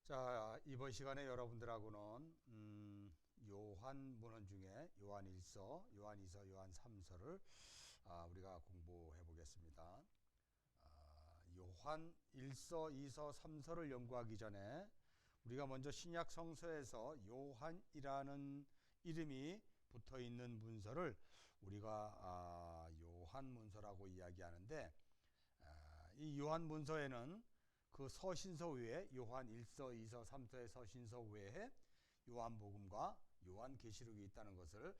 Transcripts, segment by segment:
자, 이번 시간에 여러분들하고는 요한문헌 중에 요한 1서, 요한 2서, 요한 3서를 우리가 공부해 보겠습니다. 요한 1서, 2서, 3서를 연구하기 전에 우리가 먼저 신약 성서에서 요한이라는 이름이 붙어 있는 문서를 우리가 요한문서라고 이야기하는데, 이 요한문서에는 그 서신서 외에 요한 1서, 2서, 3서의 서신서 외에 요한복음과 요한계시록이 있다는 것을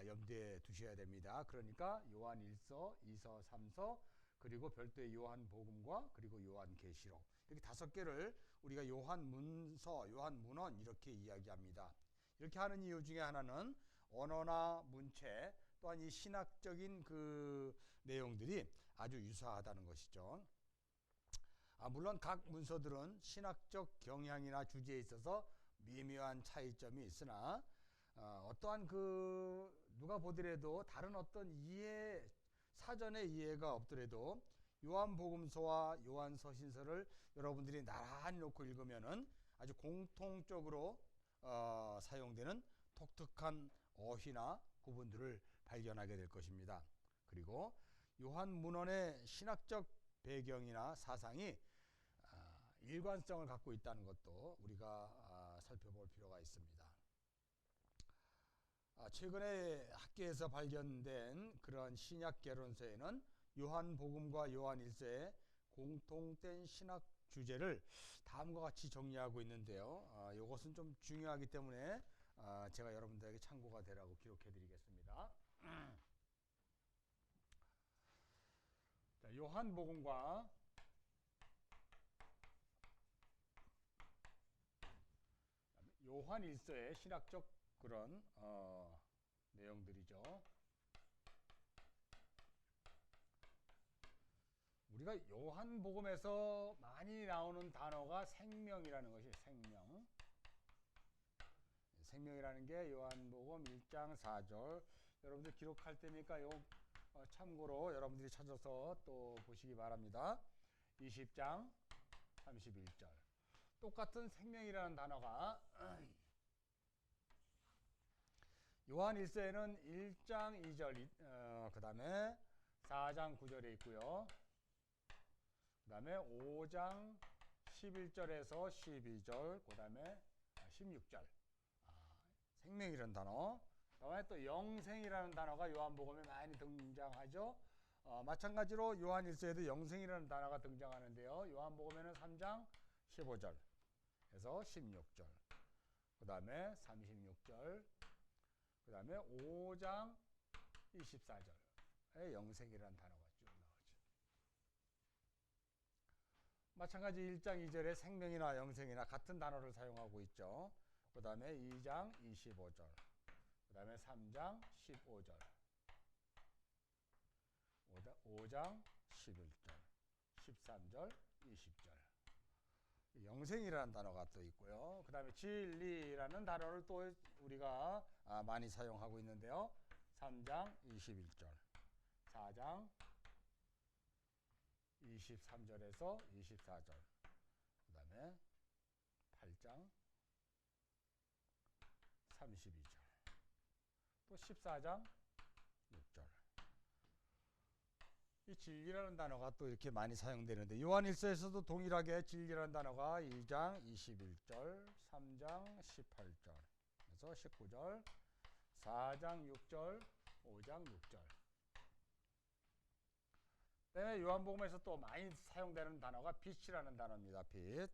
염두에 두셔야 됩니다. 그러니까 요한 1서, 2서, 3서 그리고 별도의 요한복음과 그리고 요한계시록, 이렇게 5개를 우리가 요한문서, 요한문헌 이렇게 이야기합니다. 이렇게 하는 이유 중에 하나는 언어나 문체 또한 이 신학적인 그 내용들이 아주 유사하다는 것이죠. 물론 각 문서들은 신학적 경향이나 주제에 있어서 미묘한 차이점이 있으나 어떠한 누가 보더라도 다른 어떤 사전의 이해가 없더라도 요한복음서와 요한서신서를 여러분들이 나란히 놓고 읽으면은 아주 공통적으로 사용되는 독특한 어휘나 구분들을 발견하게 될 것입니다. 그리고 요한문헌의 신학적 배경이나 사상이 일관성을 갖고 있다는 것도 우리가 살펴볼 필요가 있습니다. 최근에 학계에서 발견된 그런 신약 개론서에는 요한복음과 요한 1서의 공통된 신학 주제를 다음과 같이 정리하고 있는데요. 이것은 좀 중요하기 때문에 제가 여러분들에게 참고가 되라고 기록해 드리겠습니다. 자, 요한복음과 요한 1서의 신학적 그런 내용들이죠. 우리가 요한복음에서 많이 나오는 단어가 생명이라는 것이 생명이라는 게 요한복음 1장 4절, 여러분들 기록할 때니까 참고로 여러분들이 찾아서 또 보시기 바랍니다. 20장 31절 똑같은 생명이라는 단어가 요한 1서에는 1장 2절 그 다음에 4장 9절에 있고요. 그 다음에 5장 11절에서 12절, 그 다음에 16절 생명이라는 단어, 그 다음에 또 영생이라는 단어가 요한복음에 많이 등장하죠. 마찬가지로 요한 1서에도 영생이라는 단어가 등장하는데요. 요한복음에는 3장 15절에서 16절, 그 다음에 36절, 그 다음에 5장 24절에 영생이라는 단어가 쭉 나오죠. 마찬가지 1장 2절에 생명이나 영생이나 같은 단어를 사용하고 있죠. 그 다음에 2장 25절, 그 다음에 3장 15절, 5장 11절, 13절, 20절. 영생이라는 단어가 또 있고요. 그 다음에 진리라는 단어를 또 우리가 많이 사용하고 있는데요. 3장 21절, 4장 23절에서 24절, 그 다음에 8장 32절, 또 14장 6절. 이 진리라는 단어가 또 이렇게 많이 사용되는데 요한 1서에서도 동일하게 진리라는 단어가 2장 21절, 3장 18절에서 19절, 4장 6절, 5장 6절. 그다음에 요한복음에서 또 많이 사용되는 단어가 빛이라는 단어입니다. 빛.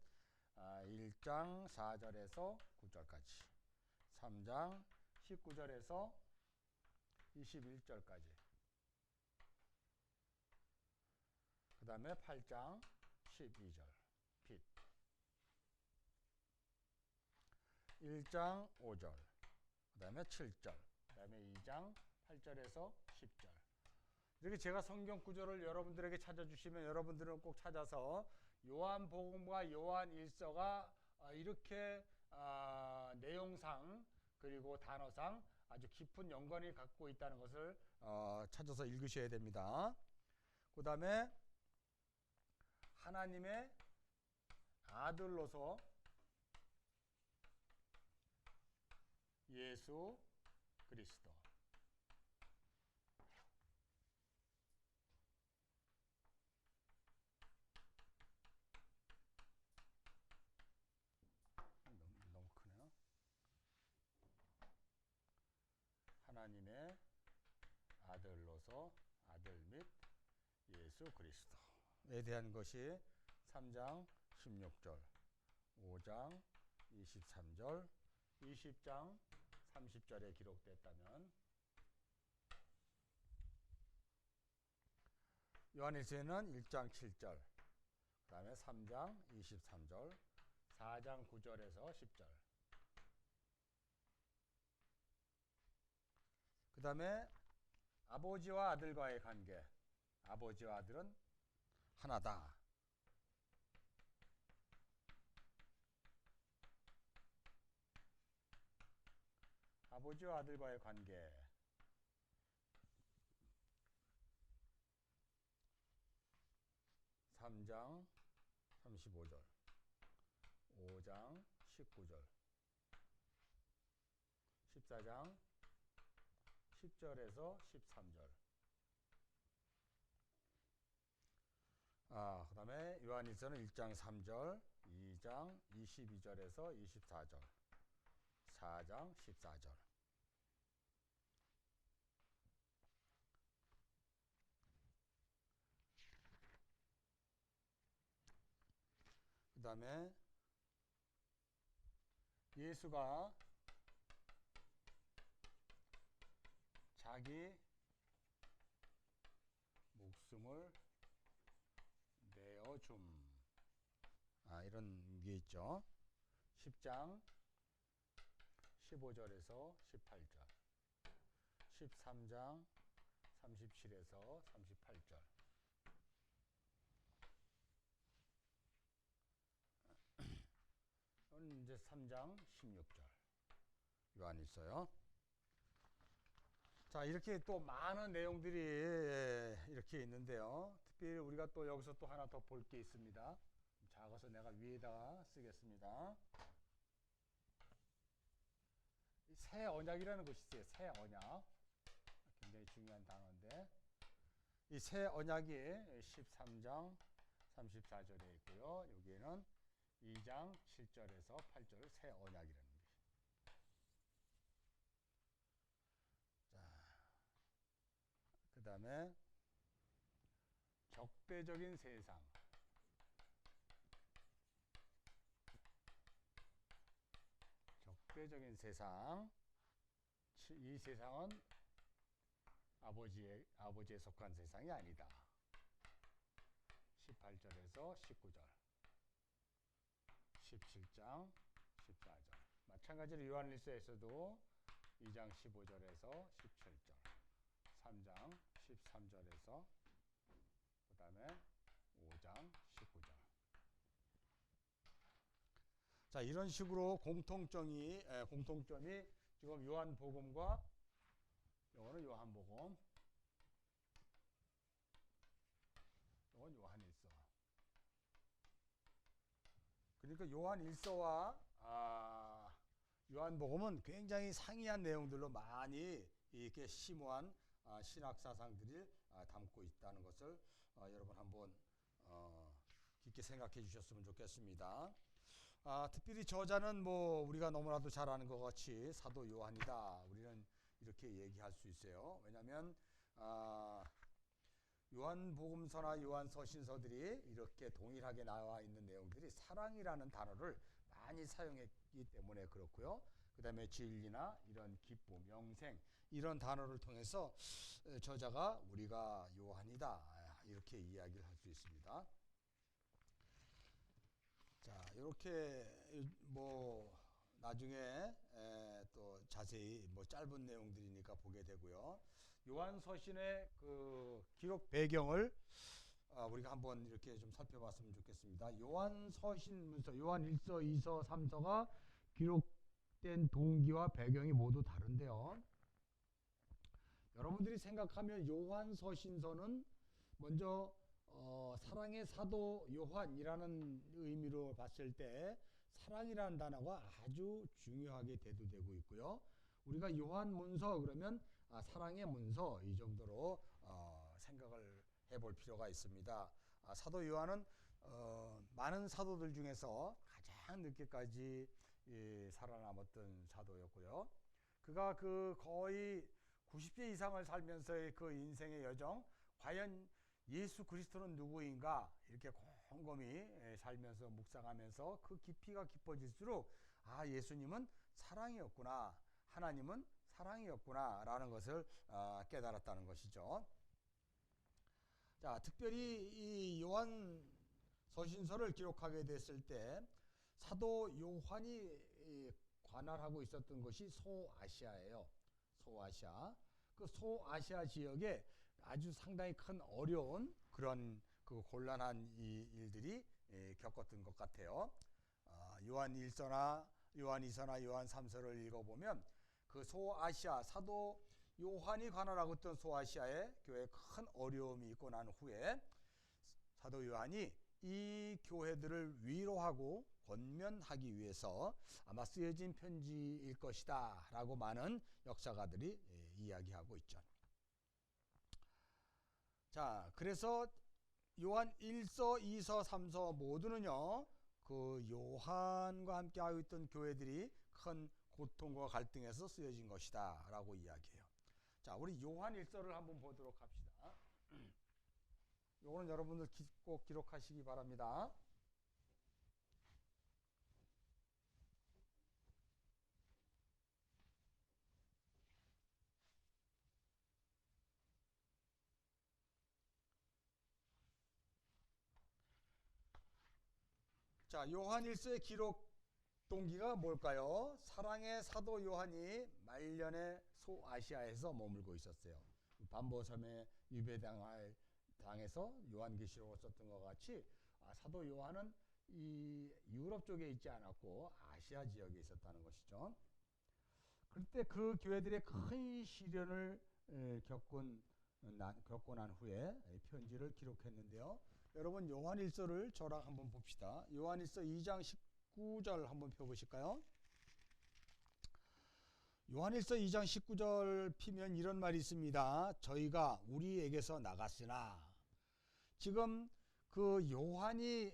1장 4절에서 9절까지, 3장 19절에서 21절까지, 그 다음에 8장 12절 빛, 1장 5절, 그 다음에 7절, 그 다음에 2장 8절에서 10절. 이렇게 제가 성경 구절을 여러분들에게 찾아주시면 여러분들은 꼭 찾아서 요한복음과 요한 1서가 이렇게 내용상 그리고 단어상 아주 깊은 연관을 갖고 있다는 것을 찾아서 읽으셔야 됩니다. 그 다음에 하나님의 아들로서 예수 그리스도. 너무 크네요. 하나님의 아들로서 아들 및 예수 그리스도에 대한 것이 3장 16절, 5장 23절, 20장 30절에 기록됐다면 요한일서에는 1장 7절, 그 다음에 3장 23절, 4장 9절에서 10절, 그 다음에 아버지와 아들과의 관계, 아버지와 아들은 하나다. 아버지와 아들과의 관계. (3장 35절) 5장 19절 14장 10절에서 13절. 그 다음에 요한일서는 1장 3절, 2장 22절에서 24절, 4장 14절. 그 다음에 예수가 자기 목숨을 내어줌. 이런 게 있죠. 10장 15절에서 18절, 13장 37에서 38절. 이건 이제 3장 16절 요한일서요. 자, 이렇게 또 많은 내용들이 이렇게 있는데요. 특별히 우리가 또 여기서 또 하나 더 볼 게 있습니다. 작아서 내가 위에다가 쓰겠습니다. 새 언약이라는 것이 있어요. 새 언약. 굉장히 중요한 단어인데, 이 새 언약이 13장 34절에 있고요. 여기에는 2장 7절에서 8절 새 언약이라는 것이. 자, 그 다음에 적대적인 세상. 적대적인 세상. 이 세상은 아버지에 속한 세상이 아니다. 18절에서 19절, 17장 14절. 마찬가지로 요한일서에서도 2장 15절에서 17절, 3장 13절에서 그 다음에 5장 19절. 자, 이런 식으로 공통점이 지금 요한복음과 이거는 요한복음, 이건 요한일서. 그러니까 요한일서와 요한복음은 굉장히 상이한 내용들로 많이 이렇게 심오한 신학 사상들을 담고 있다는 것을 여러분 한번 깊게 생각해 주셨으면 좋겠습니다. 특별히 저자는 뭐 우리가 너무나도 잘 아는 것 같이 사도 요한이다. 우리는 이렇게 얘기할 수 있어요. 왜냐하면 요한복음서나 요한서신서들이 이렇게 동일하게 나와 있는 내용들이 사랑이라는 단어를 많이 사용했기 때문에 그렇고요. 그 다음에 진리나 이런 기쁨, 영생 이런 단어를 통해서 저자가 우리가 요한이다 이렇게 이야기를 할 수 있습니다. 자, 이렇게 뭐 나중에 또 자세히 뭐 짧은 내용들이니까 보게 되고요. 요한서신의 그 기록 배경을 우리가 한번 이렇게 좀 살펴봤으면 좋겠습니다. 요한서신문서, 요한일서, 2서, 3서가 기록된 동기와 배경이 모두 다른데요. 여러분들이 생각하면 요한서신서는 먼저 사랑의 사도 요한이라는 의미로 봤을 때 사랑이라는 단어가 아주 중요하게 대두되고 있고요. 우리가 요한 문서 그러면 사랑의 문서 이 정도로 생각을 해볼 필요가 있습니다. 사도 요한은 많은 사도들 중에서 가장 늦게까지 살아남았던 사도였고요. 그가 그 거의 90세 이상을 살면서의 그 인생의 여정, 과연 예수 그리스도는 누구인가 이렇게 곰곰이 살면서 묵상하면서 그 깊이가 깊어질수록 예수님은 사랑이었구나, 하나님은 사랑이었구나 라는 것을 깨달았다는 것이죠. 자, 특별히 이 요한 서신서를 기록하게 됐을 때 사도 요한이 관할하고 있었던 것이 소아시아예요. 소아시아. 그 소아시아 지역에 아주 상당히 큰 어려운 그런 그 곤란한 이 일들이 겪었던 것 같아요. 요한 1서나 요한 2서나 요한 3서를 읽어보면 그 소아시아 사도 요한이 관할하고 있던 소아시아의 교회에 큰 어려움이 있고 난 후에 사도 요한이 이 교회들을 위로하고 권면하기 위해서 아마 쓰여진 편지일 것이다 라고 많은 역사가들이 이야기하고 있죠. 자, 그래서 요한 1서, 2서, 3서 모두는요 그 요한과 함께 하고 있던 교회들이 큰 고통과 갈등에서 쓰여진 것이다 라고 이야기해요. 자, 우리 요한 1서를 한번 보도록 합시다. 요거는 여러분들 꼭 기록하시기 바랍니다. 자, 요한 1서의 기록 동기가 뭘까요? 사랑의 사도 요한이 말년에 소아시아에서 머물고 있었어요. 반보섬에 유배당해서 요한계시록을 썼던 것 같이 사도 요한은 이 유럽 쪽에 있지 않았고 아시아 지역에 있었다는 것이죠. 그때 그 교회들의 큰 시련을 겪고 난 후에 편지를 기록했는데요. 여러분 요한 1서를 저랑 한번 봅시다. 요한 1서 2장 19절 한번 펴보실까요? 요한 1서 2장 19절 피면 이런 말이 있습니다. 저희가 우리에게서 나갔으나. 지금 그 요한의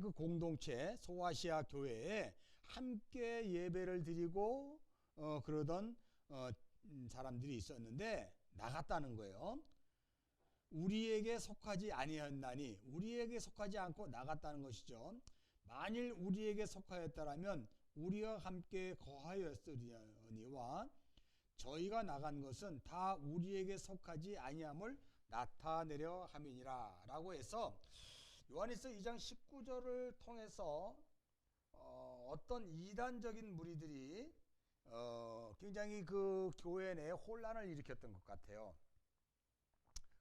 그 공동체 소아시아 교회에 함께 예배를 드리고 그러던 사람들이 있었는데 나갔다는 거예요. 우리에게 속하지 아니었나니, 우리에게 속하지 않고 나갔다는 것이죠. 만일 우리에게 속하였다라면 우리와 함께 거하였으리니와 저희가 나간 것은 다 우리에게 속하지 아니함을 나타내려 함이니라 라고 해서 요한일서 2장 19절을 통해서 어떤 이단적인 무리들이 굉장히 그 교회 내에 혼란을 일으켰던 것 같아요.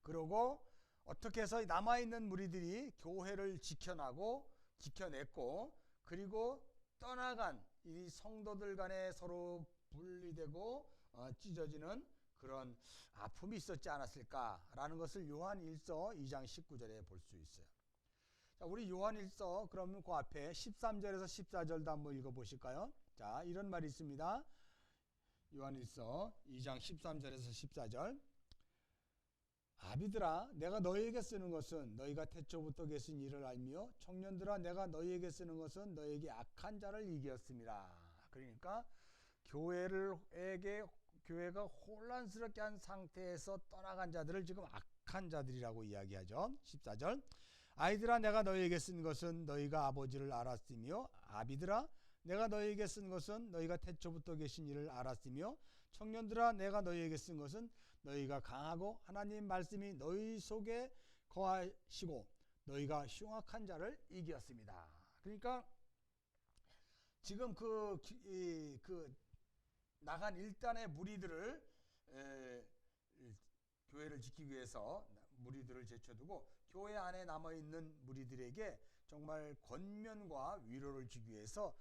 그리고 어떻게 해서 남아있는 무리들이 교회를 지켜냈고 그리고 떠나간 이 성도들 간에 서로 분리되고 찢어지는 그런 아픔이 있었지 않았을까라는 것을 요한 1서 2장 19절에 볼 수 있어요. 자, 우리 요한 1서 그러면 그 앞에 13절에서 14절도 한번 읽어보실까요? 자, 이런 말이 있습니다. 요한 1서 2장 13절에서 14절. 아비들아 내가 너희에게 쓰는 것은 너희가 태초부터 계신 일을 알며 청년들아 내가 너희에게 쓰는 것은 너희에게 악한 자를 이기었습니다. 그러니까 교회가 혼란스럽게 한 상태에서 떠나간 자들을 지금 악한 자들이라고 이야기하죠. 14절. 아이들아 내가 너희에게 쓴 것은 너희가 아버지를 알았으며 아비들아 내가 너희에게 쓴 것은 너희가 태초부터 계신 일을 알았으며 청년들아 내가 너희에게 쓴 것은 너희가 강하고 하나님 말씀이 너희 속에 거하시고 너희가 흉악한 자를 이겼습니다. 그러니까 지금 그 나간 일단의 무리들을 교회를 지키기 위해서 무리들을 제쳐두고 교회 안에 남아있는 무리들에게 정말 권면과 위로를 주기 위해서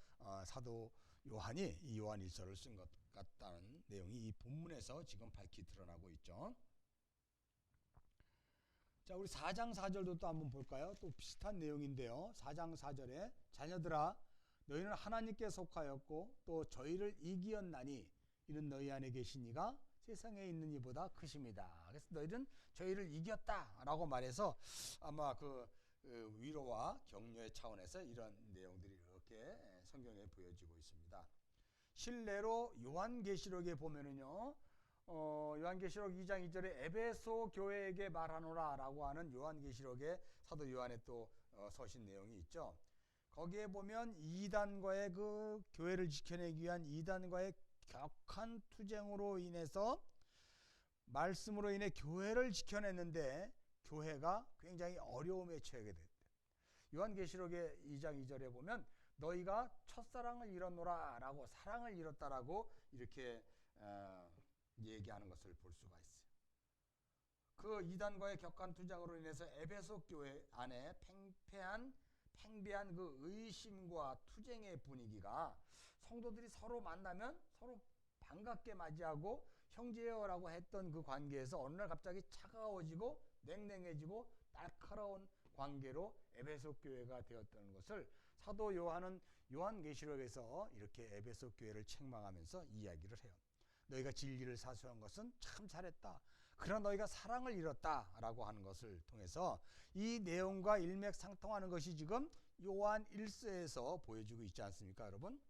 사도 요한이 이 요한 1서를 쓴 것 같다는 내용이 이 본문에서 지금 밝히 드러나고 있죠. 자, 우리 4장 4절도 또 한번 볼까요? 또 비슷한 내용인데요. 4장 4절에 자녀들아 너희는 하나님께 속하였고 또 저희를 이기었나니 이는 너희 안에 계신 이가 세상에 있는 이보다 크십니다. 그래서 너희는 저희를 이겼다라고 말해서 아마 그 위로와 격려의 차원에서 이런 내용들이 이렇게 성경에 보여지고 있습니다. 실례로 요한계시록에 보면은요, 요한계시록 2장 2절에 에베소 교회에게 말하노라 라고 하는 요한계시록의 사도 요한의 또 서신 내용이 있죠. 거기에 보면 이단과의 그 교회를 지켜내기 위한 이단과의 격한 투쟁으로 인해서 말씀으로 인해 교회를 지켜냈는데 교회가 굉장히 어려움에 처하게 됐대. 요한계시록의 2장 2절에 보면 너희가 첫사랑을 잃었노라 라고 사랑을 잃었다라고 이렇게 얘기하는 것을 볼 수가 있어요. 그 이단과의 격한 투쟁으로 인해서 에베소 교회 안에 팽배한 그 의심과 투쟁의 분위기가 성도들이 서로 만나면 서로 반갑게 맞이하고 형제여라고 했던 그 관계에서 어느 날 갑자기 차가워지고 냉랭해지고 날카로운 관계로 에베소 교회가 되었다는 것을 사도 요한은 요한계시록에서 이렇게 에베소 교회를 책망하면서 이야기를 해요. 너희가 진리를 사수한 것은 참 잘했다. 그러나 너희가 사랑을 잃었다라고 하는 것을 통해서 이 내용과 일맥상통하는 것이 지금 요한 1서에서 보여지고 있지 않습니까, 여러분?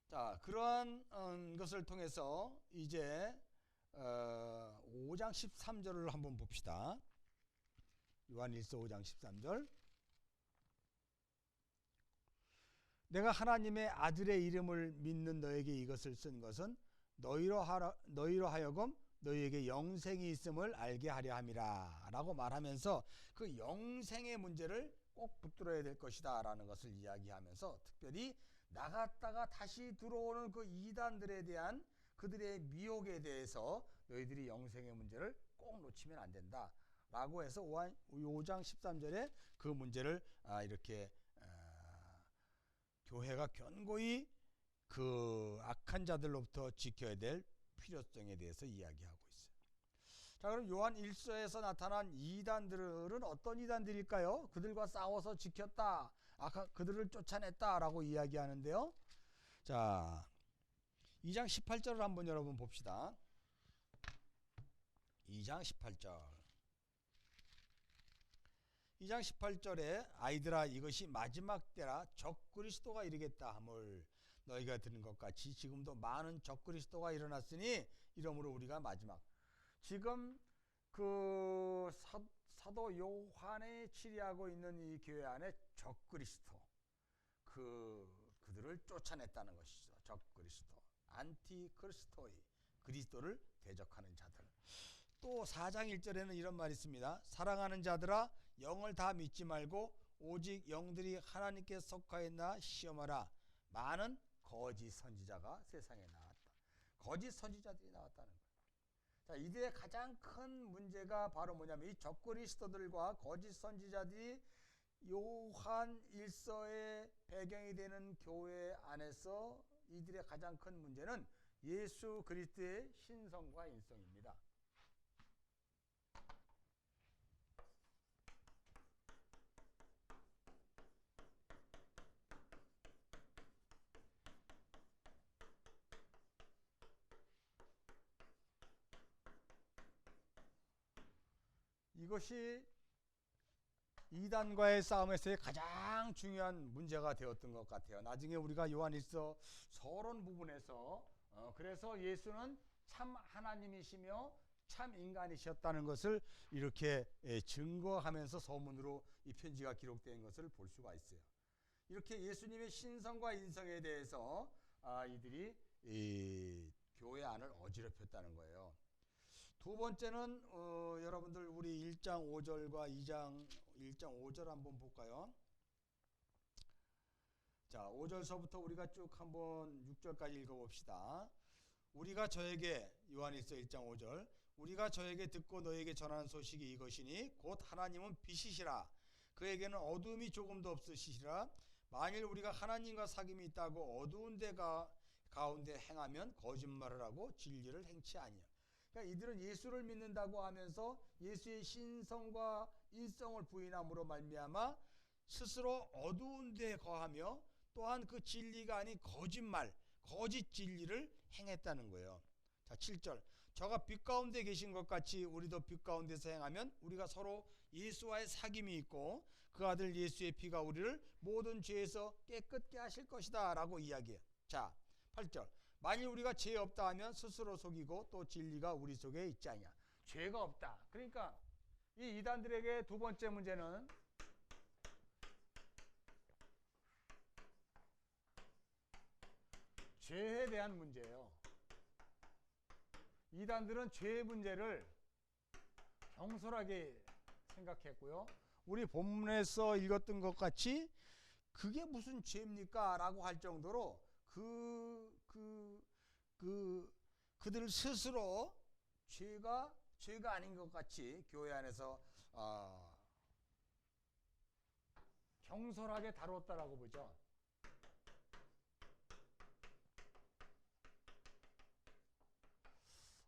자, 그러한 것을 통해서 이제 5장 13절을 한번 봅시다. 요한 1서 5장 13절. 내가 하나님의 아들의 이름을 믿는 너에게 이것을 쓴 것은 너희로 하여금 너희에게 영생이 있음을 알게 하려 함이라 라고 말하면서 그 영생의 문제를 꼭 붙들어야 될 것이다 라는 것을 이야기하면서 특별히 나갔다가 다시 들어오는 그 이단들에 대한 그들의 미혹에 대해서 너희들이 영생의 문제를 꼭 놓치면 안 된다 라고 해서 5장 13절에 그 문제를 이렇게 교회가 견고히 그 악한 자들로부터 지켜야 될 필요성에 대해서 이야기하고 있어요. 자, 그럼 요한 1서에서 나타난 이단들은 어떤 이단들일까요? 그들과 싸워서 지켰다, 그들을 쫓아냈다라고 이야기하는데요. 자, 2장 18절을 한번 여러분 봅시다. 2장 18절. 2장 18절에 아이들아 이것이 마지막 때라 적그리스도가 이르겠다 함을 너희가 들은 것 같이 지금도 많은 적그리스도가 일어났으니 이러므로 우리가 마지막. 지금 그 사도 요한이 치리하고 있는 이 교회 안에 적그리스도 그들을 쫓아냈다는 것이죠. 적그리스도 안티크리스토이 그리스도를 대적하는 자들. 또 4장 1절에는 이런 말이 있습니다. 사랑하는 자들아 영을 다 믿지 말고 오직 영들이 하나님께 속하였나 시험하라. 많은 거짓 선지자가 세상에 나왔다. 거짓 선지자들이 나왔다는 거예요. 자, 이들의 가장 큰 문제가 바로 뭐냐면 이 적그리스도들과 거짓 선지자들이 요한 1서의 배경이 되는 교회 안에서 이들의 가장 큰 문제는 예수 그리스도의 신성과 인성입니다. 이것이 이단과의 싸움에서의 가장 중요한 문제가 되었던 것 같아요. 나중에 우리가 요한 1서 서론 부분에서 그래서 예수는 참 하나님이시며 참 인간이셨다는 것을 이렇게 증거하면서 서문으로 이 편지가 기록된 것을 볼 수가 있어요. 이렇게 예수님의 신성과 인성에 대해서 이들이 이 교회 안을 어지럽혔다는 거예요. 두 번째는 여러분들 우리 1장 5절과 1장 5절 한번 볼까요? 자, 5절서부터 우리가 쭉 한번 6절까지 읽어봅시다. 우리가 저에게 요한일서 1장 5절 우리가 저에게 듣고 너에게 전하는 소식이 이것이니 곧 하나님은 빛이시라 그에게는 어두움이 조금도 없으시리라 만일 우리가 하나님과 사귐이 있다고 어두운 데가 가운데 행하면 거짓말을 하고 진리를 행치 아니하며. 그러니까 이들은 예수를 믿는다고 하면서 예수의 신성과 인성을 부인함으로 말미암아 스스로 어두운 데 거하며 또한 그 진리가 아닌 거짓말, 거짓 진리를 행했다는 거예요. 자, 7절. 저가 빛 가운데 계신 것 같이 우리도 빛 가운데서 행하면 우리가 서로 예수와의 사귐이 있고 그 아들 예수의 피가 우리를 모든 죄에서 깨끗게 하실 것이다 라고 이야기해요. 자, 8절. 만일 우리가 죄 없다 하면 스스로 속이고 또 진리가 우리 속에 있지 않냐. 죄가 없다. 그러니까 이 이단들에게 두 번째 문제는 죄에 대한 문제예요. 이단들은 죄의 문제를 경솔하게 생각했고요. 우리 본문에서 읽었던 것 같이 그게 무슨 죄입니까? 라고 할 정도로 그들 스스로 죄가 아닌 것 같이 교회 안에서 경솔하게 다뤘다라고 보죠.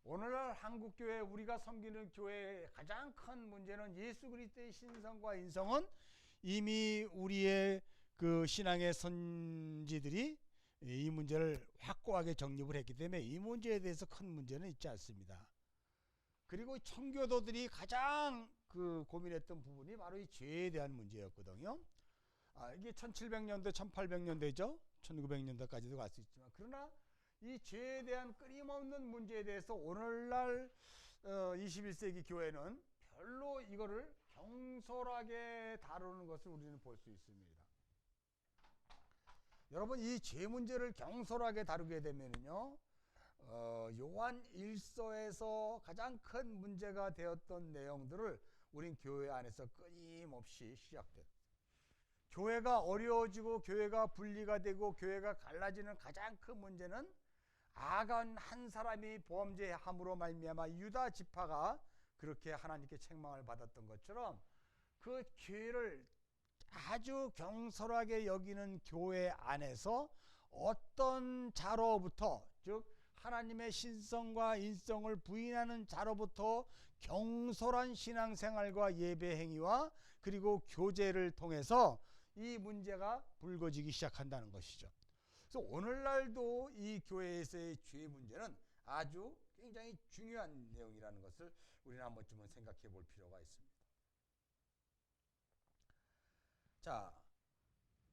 오늘날 한국교회 우리가 섬기는 교회의 가장 큰 문제는 예수 그리스도의 신성과 인성은 이미 우리의 그 신앙의 선지들이 이 문제를 확고하게 정립을 했기 때문에 이 문제에 대해서 큰 문제는 있지 않습니다. 그리고 청교도들이 가장 그 고민했던 부분이 바로 이 죄에 대한 문제였거든요. 이게 1700년대, 1800년대죠. 1900년대까지도 갈 수 있지만 그러나 이 죄에 대한 끊임없는 문제에 대해서 오늘날 21세기 교회는 별로 이거를 경솔하게 다루는 것을 우리는 볼 수 있습니다. 여러분, 이 죄 문제를 경솔하게 다루게 되면요, 요한 1서에서 가장 큰 문제가 되었던 내용들을 우린 교회 안에서 끊임없이 시작돼요. 교회가 어려워지고 교회가 분리가 되고 교회가 갈라지는 가장 큰 문제는 아간 한 사람이 범죄함으로 말미암아 유다 지파가 그렇게 하나님께 책망을 받았던 것처럼 그 죄를 아주 경솔하게 여기는 교회 안에서 어떤 자로부터, 즉 하나님의 신성과 인성을 부인하는 자로부터 경솔한 신앙생활과 예배 행위와 그리고 교제를 통해서 이 문제가 불거지기 시작한다는 것이죠. 그래서 오늘날도 이 교회에서의 죄 문제는 아주 굉장히 중요한 내용이라는 것을 우리는 한 번쯤은 생각해 볼 필요가 있습니다. 자,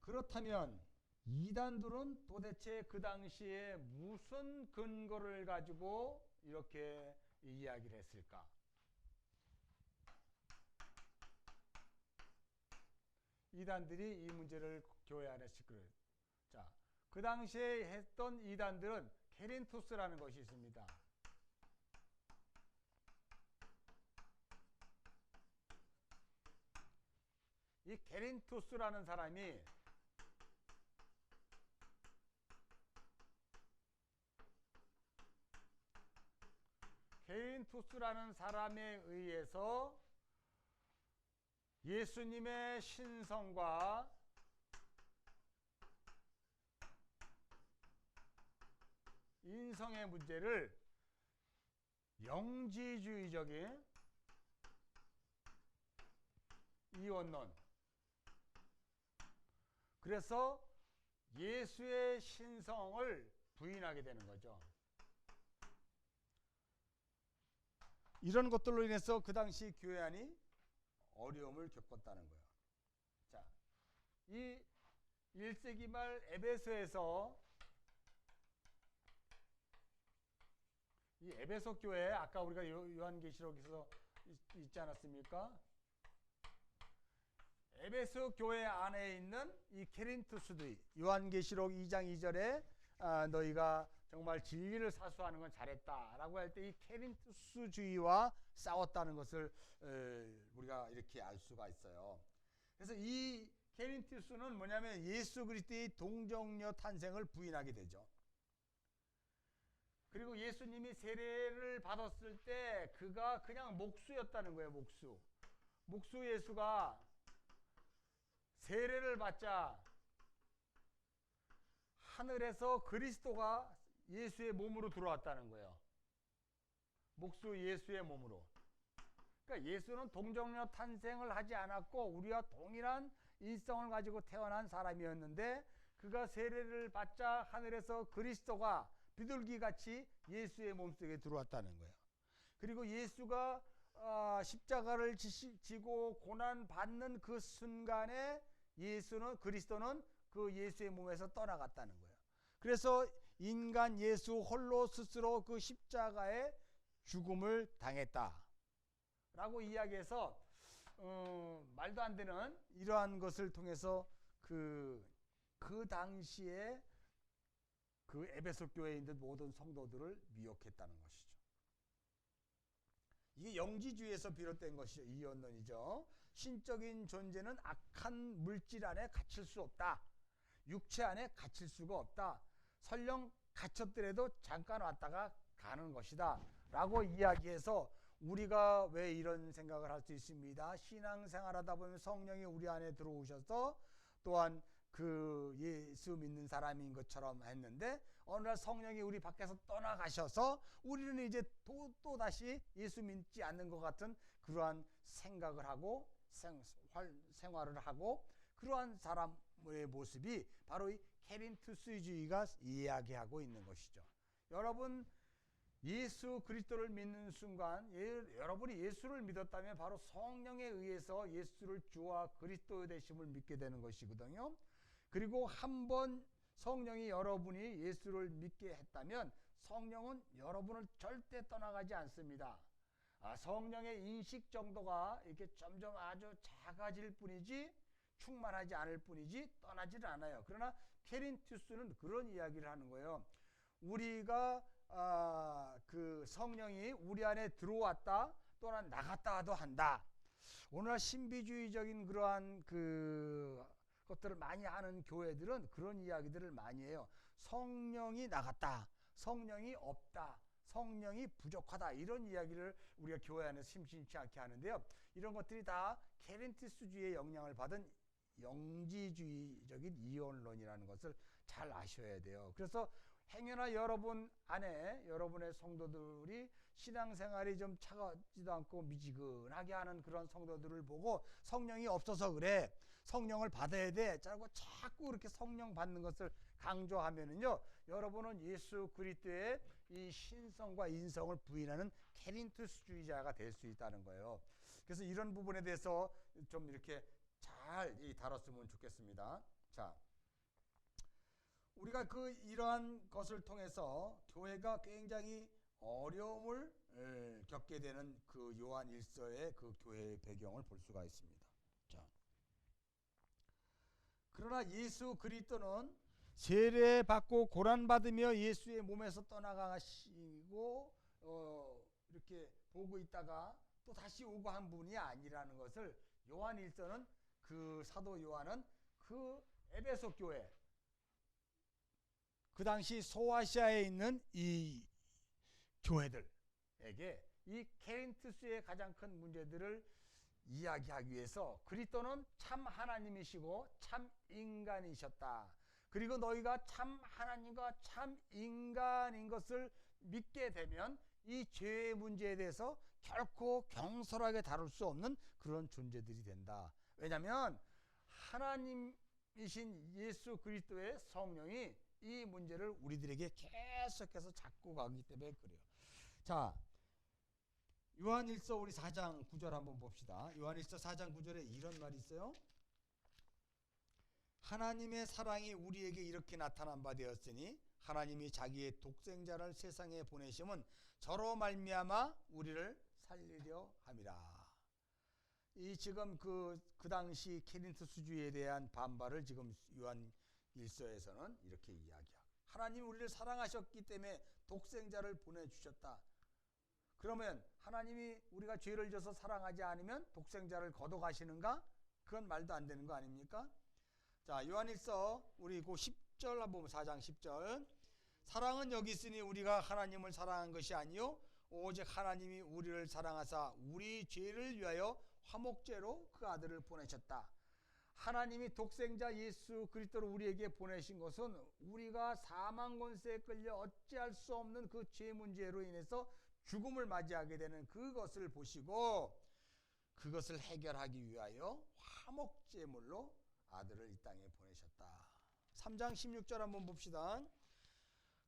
그렇다면 이단들은 도대체 그 당시에 무슨 근거를 가지고 이렇게 이야기를 했을까? 이단들이 이 문제를 교회 안에 시끄러워요. 자, 그 당시에 했던 이단들은 게린투스라는 것이 있습니다. 이 게린투스라는 사람이 게린투스라는 사람에 의해서 예수님의 신성과 인성의 문제를 영지주의적인 이원론, 그래서 예수의 신성을 부인하게 되는 거죠. 이런 것들로 인해서 그 당시 교회 안이 어려움을 겪었다는 거예요. 자, 이 1세기 말 에베소에서 이 에베소 교회 아까 우리가 요한계시록에서 있지 않았습니까? 에베소 교회 안에 있는 이 게린투스들이 요한계시록 2장 2절에 너희가 정말 진리를 사수하는 건 잘했다라고 할 때 이 게린투스주의와 싸웠다는 것을 우리가 이렇게 알 수가 있어요. 그래서 이 게린투스는 뭐냐면 예수 그리스도의 동정녀 탄생을 부인하게 되죠. 그리고 예수님이 세례를 받았을 때 그가 그냥 목수였다는 거예요. 목수 예수가 세례를 받자 하늘에서 그리스도가 예수의 몸으로 들어왔다는 거예요. 목수 예수의 몸으로. 그러니까 예수는 동정녀 탄생을 하지 않았고 우리와 동일한 인성을 가지고 태어난 사람이었는데 그가 세례를 받자 하늘에서 그리스도가 비둘기같이 예수의 몸속에 들어왔다는 거예요. 그리고 예수가 십자가를 지고 고난받는 그 순간에 그리스도는 그 예수의 몸에서 떠나갔다는 거예요. 그래서 인간 예수 홀로 스스로 그 십자가의 죽음을 당했다 라고 이야기해서 말도 안 되는 이러한 것을 통해서 그 당시에 그 에베소 교회에 있는 모든 성도들을 미혹했다는 것이죠. 이게 영지주의에서 비롯된 것이죠. 이언론이죠. 신적인 존재는 악한 물질 안에 갇힐 수 없다. 육체 안에 갇힐 수가 없다. 설령 갇혔더라도 잠깐 왔다가 가는 것이다 라고 이야기해서 우리가 왜 이런 생각을 할 수 있습니다. 신앙생활하다 보면 성령이 우리 안에 들어오셔서 또한 그 예수 믿는 사람인 것처럼 했는데 어느 날 성령이 우리 밖에서 떠나가셔서 우리는 이제 또 다시 예수 믿지 않는 것 같은 그러한 생각을 하고 생활을 하고 그러한 사람의 모습이 바로 이 케린투스주의가 이야기하고 있는 것이죠. 여러분 예수 그리스도를 믿는 순간 여러분이 예수를 믿었다면 바로 성령에 의해서 예수를 주와 그리스도 되심을 믿게 되는 것이거든요. 그리고 한번 성령이 여러분이 예수를 믿게 했다면 성령은 여러분을 절대 떠나가지 않습니다. 성령의 인식 정도가 이렇게 점점 아주 작아질 뿐이지 충만하지 않을 뿐이지 떠나질 않아요. 그러나 케린투스는 그런 이야기를 하는 거예요. 우리가 그 성령이 우리 안에 들어왔다 또는 나갔다도 한다. 오늘날 신비주의적인 그러한 그 것들을 많이 하는 교회들은 그런 이야기들을 많이 해요. 성령이 나갔다, 성령이 없다, 성령이 부족하다 이런 이야기를 우리가 교회 안에서 심심치 않게 하는데요. 이런 것들이 다 케린투스주의의 영향을 받은 영지주의적인 이원론이라는 것을 잘 아셔야 돼요. 그래서 행여나 여러분 안에 여러분의 성도들이 신앙생활이 좀 차가지도 않고 미지근하게 하는 그런 성도들을 보고 성령이 없어서 그래, 성령을 받아야 돼 자꾸 그렇게 성령 받는 것을 강조하면은요, 여러분은 예수 그리스도의 이 신성과 인성을 부인하는 케린투스주의자가 될 수 있다는 거예요. 그래서 이런 부분에 대해서 좀 이렇게 잘 다뤘으면 좋겠습니다. 자, 우리가 이러한 것을 통해서 교회가 굉장히 어려움을 겪게 되는 그 요한 1서의 그 교회의 배경을 볼 수가 있습니다. 자, 그러나 예수 그리스도는 세례받고 고난받으며 예수의 몸에서 떠나가시고 이렇게 보고 있다가 또 다시 오고 한 분이 아니라는 것을 요한 1서는 그 사도 요한은 그 에베소 교회 그 당시 소아시아에 있는 이 교회들에게 이 케린투스의 가장 큰 문제들을 이야기하기 위해서 그리스도는 참 하나님이시고 참 인간이셨다. 그리고 너희가 참 하나님과 참 인간인 것을 믿게 되면 이 죄의 문제에 대해서 결코 경솔하게 다룰 수 없는 그런 존재들이 된다. 왜냐하면 하나님이신 예수 그리스도의 성령이 이 문제를 우리들에게 계속해서 잡고 가기 때문에 그래요. 자, 요한일서 우리 4장 9절 한번 봅시다. 요한일서 4장 9절에 이런 말이 있어요. 하나님의 사랑이 우리에게 이렇게 나타난 바 되었으니 하나님이 자기의 독생자를 세상에 보내심은 저로 말미암아 우리를 살리려 함이라. 이 지금 그 당시 케린투스주의에 대한 반발을 지금 요한 1서에서는 이렇게 이야기하고, 하나님 우리를 사랑하셨기 때문에 독생자를 보내주셨다. 그러면 하나님이 우리가 죄를 져서 사랑하지 않으면 독생자를 거둬가시는가? 그건 말도 안 되는 거 아닙니까? 자, 요한일서 우리 그 10절 한번 보면 4장 10절. 사랑은 여기 있으니 우리가 하나님을 사랑한 것이 아니요 오직 하나님이 우리를 사랑하사 우리 죄를 위하여 화목제로 그 아들을 보내셨다. 하나님이 독생자 예수 그리스도를 우리에게 보내신 것은 우리가 사망 권세에 끌려 어찌할 수 없는 그 죄 문제로 인해서 죽음을 맞이하게 되는 그것을 보시고 그것을 해결하기 위하여 화목제물로 아들을 이 땅에 보내셨다. 3장 16절 한번 봅시다.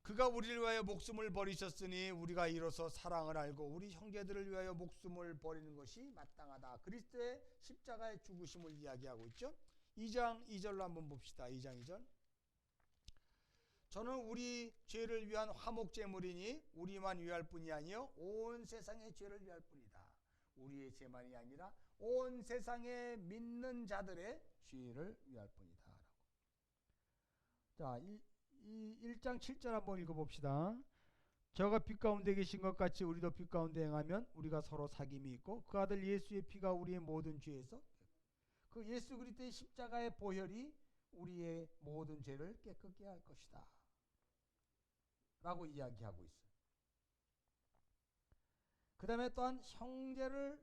그가 우리를 위하여 목숨을 버리셨으니 우리가 이로써 사랑을 알고 우리 형제들을 위하여 목숨을 버리는 것이 마땅하다. 그리스도의 십자가의 죽으심을 이야기하고 있죠. 2장 2절로 한번 봅시다. 2장 2절. 저는 우리 죄를 위한 화목제물이니 우리만 위할 뿐이 아니요 온 세상의 죄를 위할 뿐이다. 우리의 죄만이 아니라 온 세상의 믿는 자들의 죄를 위할 뿐이다. 자, 1장 7절 한번 읽어봅시다. 저가 빛 가운데 계신 것 같이 우리도 빛 가운데 행하면 우리가 서로 사귐이 있고 그 아들 예수의 피가 우리의 모든 죄에서 그 예수 그리스도의 십자가의 보혈이 우리의 모든 죄를 깨끗게 할 것이다 라고 이야기하고 있어요. 그 다음에 또한 형제를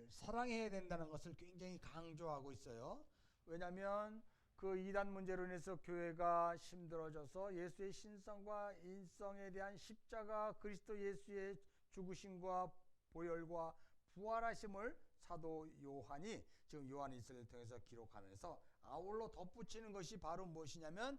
사랑해야 된다는 것을 굉장히 강조하고 있어요. 왜냐하면 그 이단 문제로 인해서 교회가 힘들어져서 예수의 신성과 인성에 대한 십자가 그리스도 예수의 죽으심과 보혈과 부활하심을 사도 요한이 지금 요한일서를 통해서 기록하면서 아울러 덧붙이는 것이 바로 무엇이냐면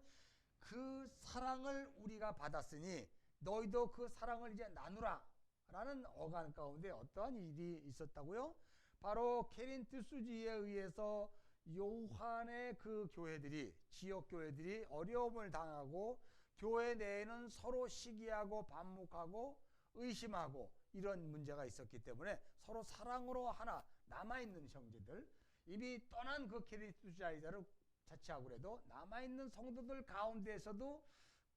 그 사랑을 우리가 받았으니 너희도 그 사랑을 이제 나누라 라는 어간 가운데 어떠한 일이 있었다고요? 바로 케린트 수지에 의해서 요한의 그 교회들이 지역 교회들이 어려움을 당하고 교회 내에는 서로 시기하고 반목하고 의심하고 이런 문제가 있었기 때문에 서로 사랑으로 하나 남아있는 형제들 이미 떠난 그 케린트 자이자를 자체하고 그래도 남아있는 성도들 가운데에서도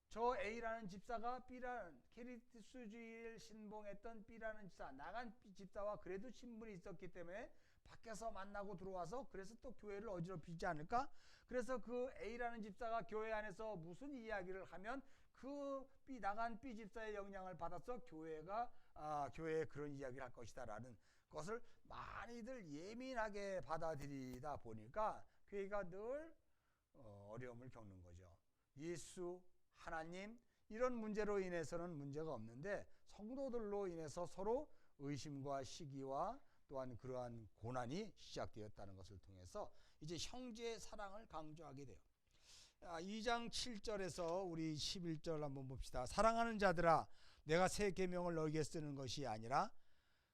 저 A라는 집사가 B라는 케리스주의를 신봉했던 B라는 집사 나간 집사와 그래도 친분이 있었기 때문에 밖에서 만나고 들어와서 그래서 또 교회를 어지럽히지 않을까? 그래서 그 A라는 집사가 교회 안에서 무슨 이야기를 하면 그 나간 B 집사의 영향을 받아서 교회에 그런 이야기를 할 것이다 라는 것을 많이들 예민하게 받아들이다 보니까 교회가 늘 어려움을 겪는 거죠. 예수, 하나님 이런 문제로 인해서는 문제가 없는데 성도들로 인해서 서로 의심과 시기와 또한 그러한 고난이 시작되었다는 것을 통해서 이제 형제의 사랑을 강조하게 돼요. 2장 7절에서 우리 11절 한번 봅시다. 사랑하는 자들아 내가 새 계명을 너에게 쓰는 것이 아니라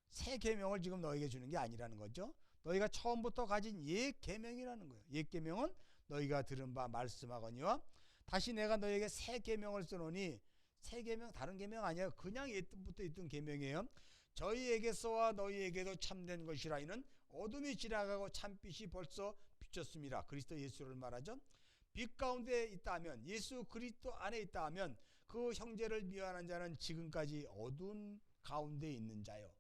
새 계명을 지금 너에게 주는 게 아니라는 거죠. 너희가 처음부터 가진 옛 계명이라는 거예요. 옛 계명은 너희가 들은 바 말씀하거니와 다시 내가 너에게 새 계명을 쓰노니 새 계명 다른 계명 아니에요. 그냥 옛부터 있던 계명이에요. 저희에게서와 너희에게도 참된 것이라 이는 어둠이 지나가고 참빛이 벌써 비쳤습니다. 그리스도 예수를 말하죠. 빛 가운데 있다 하면 예수 그리스도 안에 있다 하면 그 형제를 미워하는 자는 지금까지 어두운 가운데 있는 자요.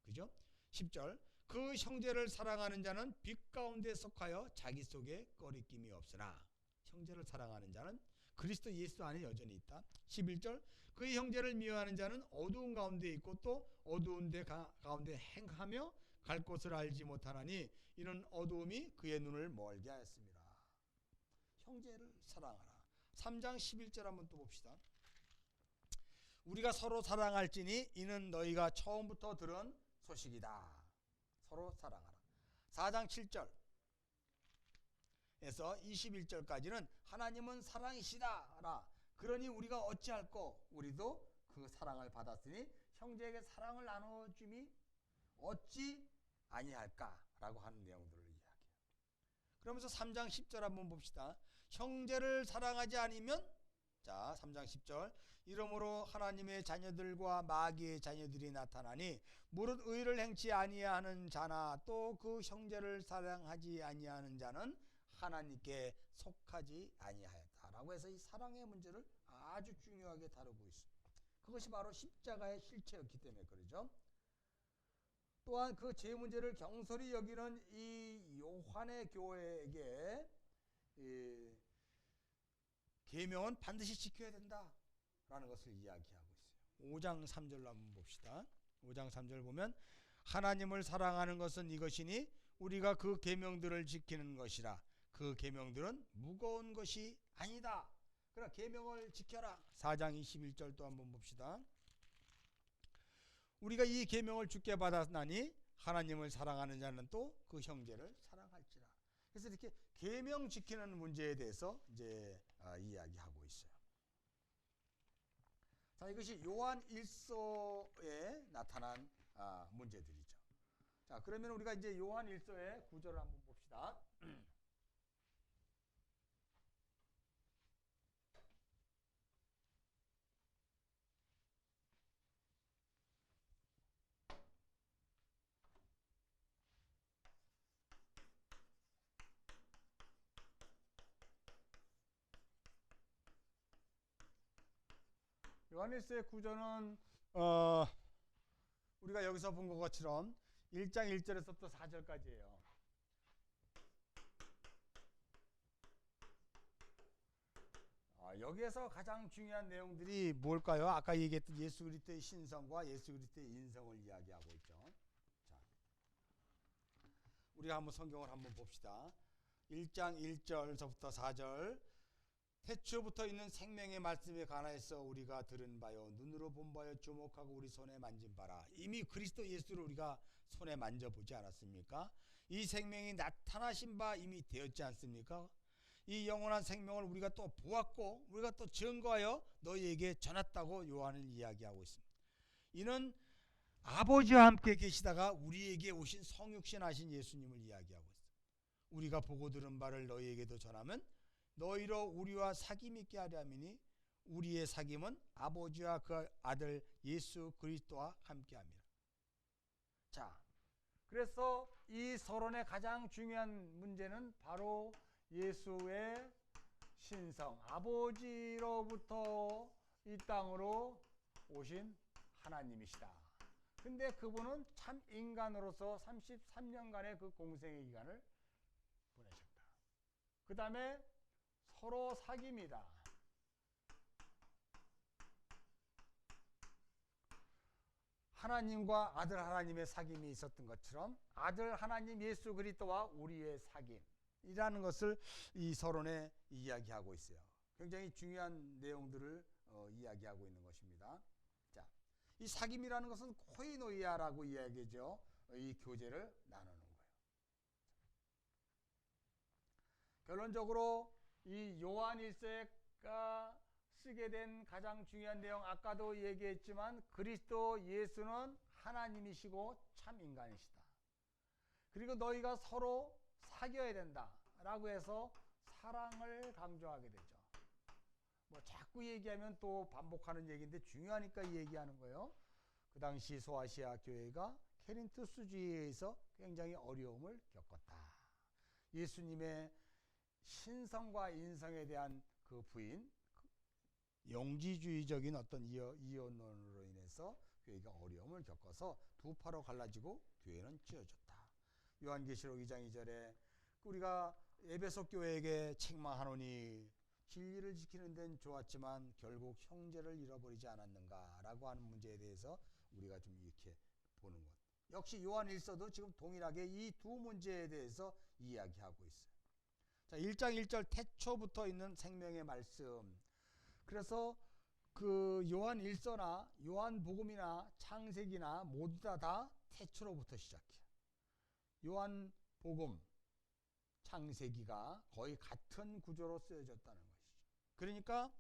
그죠? 10절 그 형제를 사랑하는 자는 빛 가운데 속하여 자기 속에 꺼리낌이 없으나 형제를 사랑하는 자는 그리스도 예수 안에 여전히 있다. 11절 그 형제를 미워하는 자는 어두운 가운데 있고 또 어두운 데 가운데 행하며 갈 곳을 알지 못하나니 이는 어두움이 그의 눈을 멀게 하였습니다. 형제를 사랑하라. 3장 11절 한번 또 봅시다. 우리가 서로 사랑할지니 이는 너희가 처음부터 들은 소식이다. 서로 사랑하라. 4장 7절 에서 21절까지는 하나님은 사랑이시다라. 그러니 우리가 어찌할꼬 우리도 그 사랑을 받았으니 형제에게 사랑을 나눠줌이 어찌 아니할까라고 하는 내용들을 이야기해요. 그러면서 3장 10절 한번 봅시다. 형제를 사랑하지 않으면 자 3장 10절 이러므로 하나님의 자녀들과 마귀의 자녀들이 나타나니 무릇 의를 행치 아니하는 자나 또 그 형제를 사랑하지 아니하는 자는 하나님께 속하지 아니하였다라고 해서 이 사랑의 문제를 아주 중요하게 다루고 있습니다. 그것이 바로 십자가의 실체였기 때문에 그러죠. 또한 그 죄 문제를 경솔히 여기는 이 요한의 교회에게 계명은 반드시 지켜야 된다라는 것을 이야기하고 있어요. 5장 3절로 한번 봅시다. 5장 3절 보면 하나님을 사랑하는 것은 이것이니 우리가 그 계명들을 지키는 것이라. 그 계명들은 무거운 것이 아니다. 그러나 계명을 지켜라. 4장 21절 또 한번 봅시다. 우리가 이 계명을 주께 받았나니 하나님을 사랑하는 자는 또 그 형제를 사랑할지라. 그래서 이렇게 계명 지키는 문제에 대해서 이제 이야기하고 있어요. 자, 이것이 요한 1서에 나타난 문제들이죠. 자, 그러면 우리가 이제 요한 1서의 구절을 한번 봅시다. 요한일서의 구조는 우리가 여기서 본 것처럼 1장 1절에서부터 4절까지예요. 여기에서 가장 중요한 내용들이 뭘까요? 아까 얘기했던 예수 그리스도의 신성과 예수 그리스도의 인성을 이야기하고 있죠. 자, 우리가 한번 성경을 한번 봅시다. 1장 1절서부터 4절. 태초부터 있는 생명의 말씀에 관하여서 우리가 들은 바요 눈으로 본 바요 주목하고 우리 손에 만진 바라. 이미 그리스도 예수를 우리가 손에 만져보지 않았습니까? 이 생명이 나타나신 바 이미 되었지 않습니까? 이 영원한 생명을 우리가 또 보았고 우리가 또 증거하여 너희에게 전했다고 요한은 이야기하고 있습니다. 이는 아버지와 함께 계시다가 우리에게 오신 성육신 하신 예수님을 이야기하고 있습니다. 우리가 보고 들은 바를 너희에게도 전하면 너희로 우리와 사귐 있게 하려 함이니 우리의 사귐은 아버지와 그 아들 예수 그리스도와 함께 합니다. 자, 그래서 이 서론의 가장 중요한 문제는 바로 예수의 신성, 아버지로부터 이 땅으로 오신 하나님이시다. 근데 그분은 참 인간으로서 33년간의 그 공생의 기간을 보내셨다. 그 다음에 서로 사귐이다. 하나님과 아들 하나님의 사귐이 있었던 것처럼 아들 하나님 예수 그리스도와 우리의 사귐이라는 것을 이 서론에 이야기하고 있어요. 굉장히 중요한 내용들을 이야기하고 있는 것입니다. 자, 이 사귐이라는 것은 코이노이아라고 이야기하죠. 이 교제를 나누는 거예요. 결론적으로 이 요한 1서가 쓰게 된 가장 중요한 내용, 아까도 얘기했지만 그리스도 예수는 하나님이시고 참 인간이시다. 그리고 너희가 서로 사귀어야 된다라고 해서 사랑을 강조하게 되죠. 뭐 자꾸 얘기하면 또 반복하는 얘기인데 중요하니까 얘기하는 거예요. 그 당시 소아시아 교회가 코린토 수주에 의해서 굉장히 어려움을 겪었다. 예수님의 신성과 인성에 대한 그 부인, 영지주의적인 어떤 이혼론으로 인해서 교회가 어려움을 겪어서 두 파로 갈라지고 교회는 찢어졌다. 요한계시록 2장 2절에 우리가 에베소 교회에게 책망하노니 진리를 지키는 데는 좋았지만 결국 형제를 잃어버리지 않았는가라고 하는 문제에 대해서 우리가 좀 이렇게 보는 것. 역시 요한 1서도 지금 동일하게 이 두 문제에 대해서 이야기하고 있어요. 자, 1장 1절 태초부터 있는 생명의 말씀. 그래서 그 요한 1서나 요한 복음이나 창세기나 모두 다 태초로부터 시작해요. 요한 복음, 창세기가 거의 같은 구조로 쓰여졌다는 것이죠. 그러니까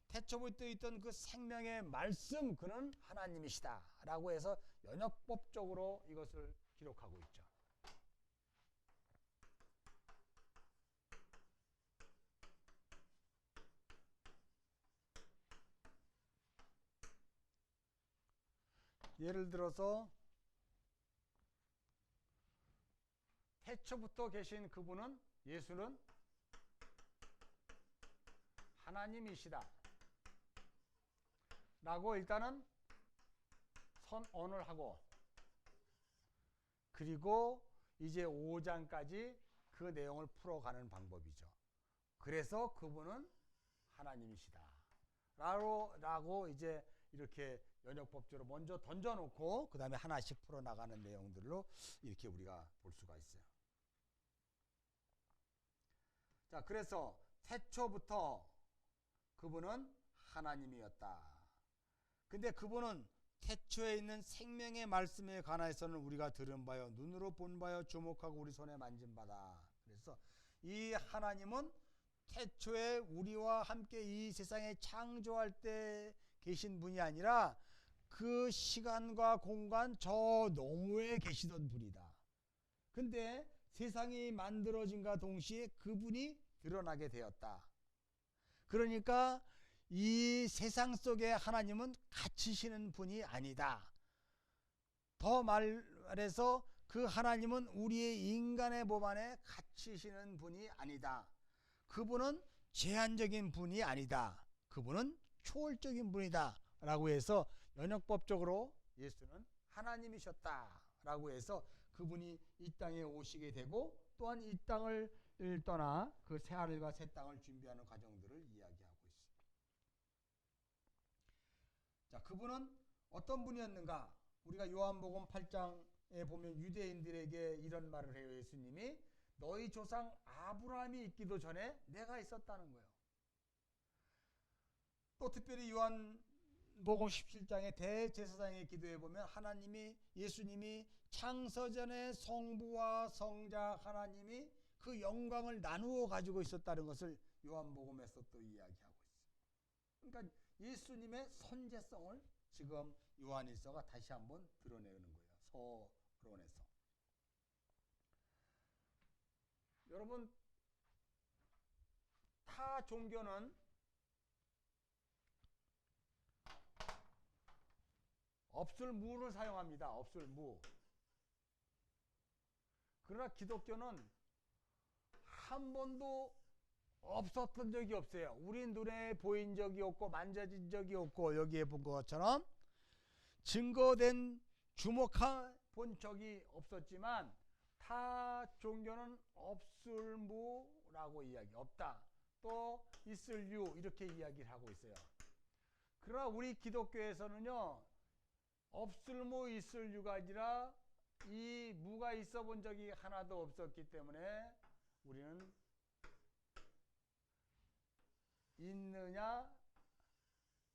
태초부터 있던 그 생명의 말씀, 그는 하나님이시다 라고 해서 연역법적으로 이것을 기록하고 있죠. 예를 들어서 태초부터 계신 그분은, 예수는 하나님이시다 라고 일단은 선언을 하고, 그리고 이제 5장까지 그 내용을 풀어가는 방법이죠. 그래서 그분은 하나님이시다 라고 이제 이렇게 연역법적으로 먼저 던져놓고 그 다음에 하나씩 풀어나가는 내용들로 이렇게 우리가 볼 수가 있어요. 자, 그래서 태초부터 그분은 하나님이었다. 근데 그분은 태초에 있는 생명의 말씀에 관하여서는 우리가 들은 바요 눈으로 본 바요 주목하고 우리 손에 만진 바다. 그래서 이 하나님은 태초에 우리와 함께 이 세상에 창조할 때 계신 분이 아니라 그 시간과 공간 저 너머에 계시던 분이다. 근데 세상이 만들어진과 동시에 그분이 드러나게 되었다. 그러니까 이 세상 속에 하나님은 갇히시는 분이 아니다. 더 말해서 그 하나님은 우리의 인간의 몸 안에 갇히시는 분이 아니다. 그분은 제한적인 분이 아니다. 그분은 초월적인 분이다. 라고 해서 연역법적으로 예수는 하나님이셨다. 라고 해서 그분이 이 땅에 오시게 되고 또한 이 땅을 떠나 그 새하늘과 새 땅을 준비하는 과정들을 이야기하고 있습니다. 자, 그분은 어떤 분이었는가? 우리가 요한복음 8장에 보면 유대인들에게 이런 말을 해요. 예수님이 너희 조상 아브라함이 있기도 전에 내가 있었다는 거예요. 또 특별히 요한복음 17장의 대제사장의 기도에 보면 예수님이 창세전에 성부와 성자 하나님이 그 영광을 나누어 가지고 있었다는 것을 요한복음에서 또 이야기하고 있어요. 그러니까 예수님의 선제성을 지금 요한일서가 다시 한번 드러내는 거예요. 서론에서. 여러분, 타 종교는 없을 무를 사용합니다. 없을 무. 그러나 기독교는 한 번도 없었던 적이 없어요. 우리 눈에 보인 적이 없고 만져진 적이 없고 여기에 본 것처럼 증거된 주목해 본 적이 없었지만 타 종교는 없을 무라고 이야기, 없다. 또 있을 유 이렇게 이야기를 하고 있어요. 그러나 우리 기독교에서는요, 없을 무 있을 유가 아니라 이 무가 있어 본 적이 하나도 없었기 때문에 우리는 있느냐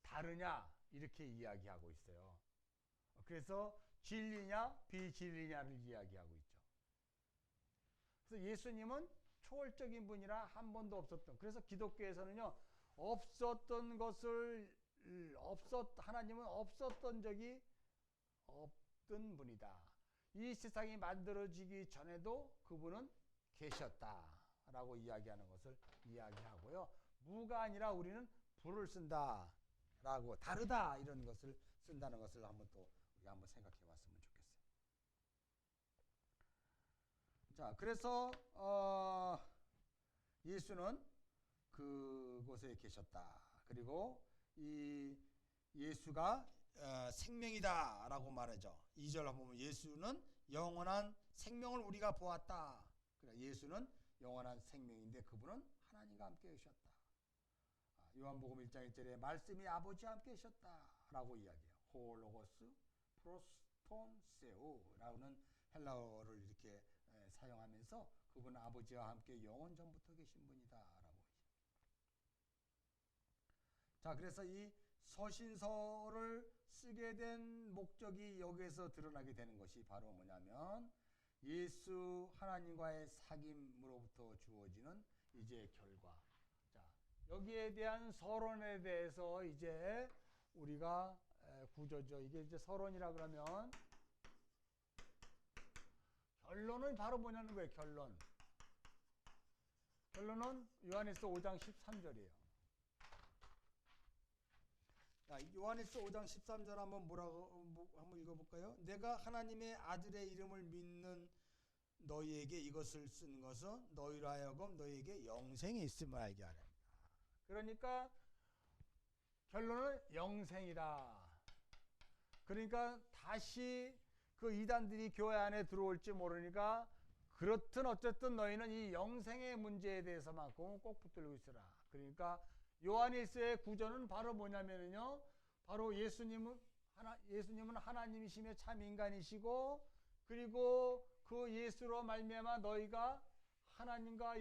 다르냐 이렇게 이야기하고 있어요. 그래서 진리냐 비진리냐를 이야기하고 있죠. 그래서 예수님은 초월적인 분이라 한 번도 없었던, 그래서 기독교에서는요, 없었던 것을 하나님은 없었던 적이 없던 분이다. 이 세상이 만들어지기 전에도 그분은 계셨다라고 이야기하는 것을 이야기하고요. 무가 아니라 우리는 불을 쓴다라고, 다르다 이런 것을 쓴다는 것을 한번 또 우리가 한번 생각해 봤으면 좋겠어요. 자, 그래서 예수는 그곳에 계셨다. 그리고 이 예수가 생명이다라고 말하죠. 2절 보면 예수는 영원한 생명을 우리가 보았다. 그러니까 예수는 영원한 생명인데 그분은 하나님과 함께 계셨다. 요한복음 1장 1절에 말씀이 아버지와 함께 계셨다라고 이야기해요. 호로고스 프로스톤세오라는 헬라어를 이렇게 사용하면서 그분은 아버지와 함께 영원 전부터 계신 분이다라고. 자, 그래서 이 서신서를 쓰게 된 목적이 여기에서 드러나게 되는 것이 바로 뭐냐면 예수 하나님과의 사귐으로부터 주어지는 이제 결과. 자, 여기에 대한 서론에 대해서 이제 우리가 구조죠. 이게 이제 서론이라 그러면 결론은 바로 뭐냐는 거예요. 결론은 요한일서 5장 13절이에요. 요한일서 5장 13절 한번 한번 읽어볼까요? 내가 하나님의 아들의 이름을 믿는 너희에게 이것을 쓴 것은 너희로 하여금 너희에게 영생이 있음을 알게 하려. 그러니까 결론은 영생이다. 그러니까 다시 그 이단들이 교회 안에 들어올지 모르니까 그렇든 어쨌든 너희는 이 영생의 문제에 대해서만큼은 꼭 붙들고 있어라. 그러니까 요한일서의 구조는 바로 뭐냐면요, 바로 예수님은 하나님이시며 참 인간이시고, 그리고 그 예수로 말미암아 너희가 하나님과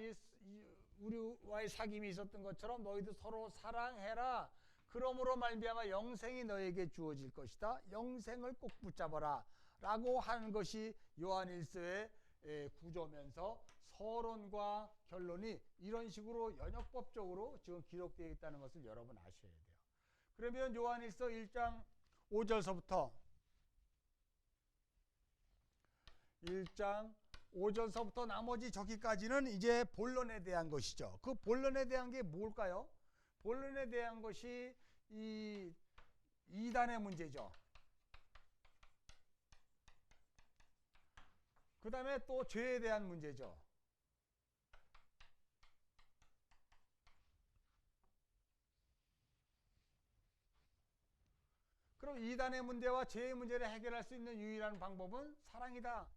우리와의 사귐이 있었던 것처럼 너희도 서로 사랑해라. 그러므로 말미암아 영생이 너에게 주어질 것이다. 영생을 꼭 붙잡아라. 라고 하는 것이 요한일서의 구조면서 서론과 결론이 이런 식으로 연역법적으로 지금 기록되어 있다는 것을 여러분 아셔야 돼요. 그러면 요한일서 1장 5절서부터 1장 5절서부터 나머지 저기까지는 이제 본론에 대한 것이죠. 그 본론에 대한 게 뭘까요? 본론에 대한 것이 이 이단의 문제죠. 그 다음에 또 죄에 대한 문제죠. 그럼 이단의 문제와 죄의 문제를 해결할 수 있는 유일한 방법은 사랑이다.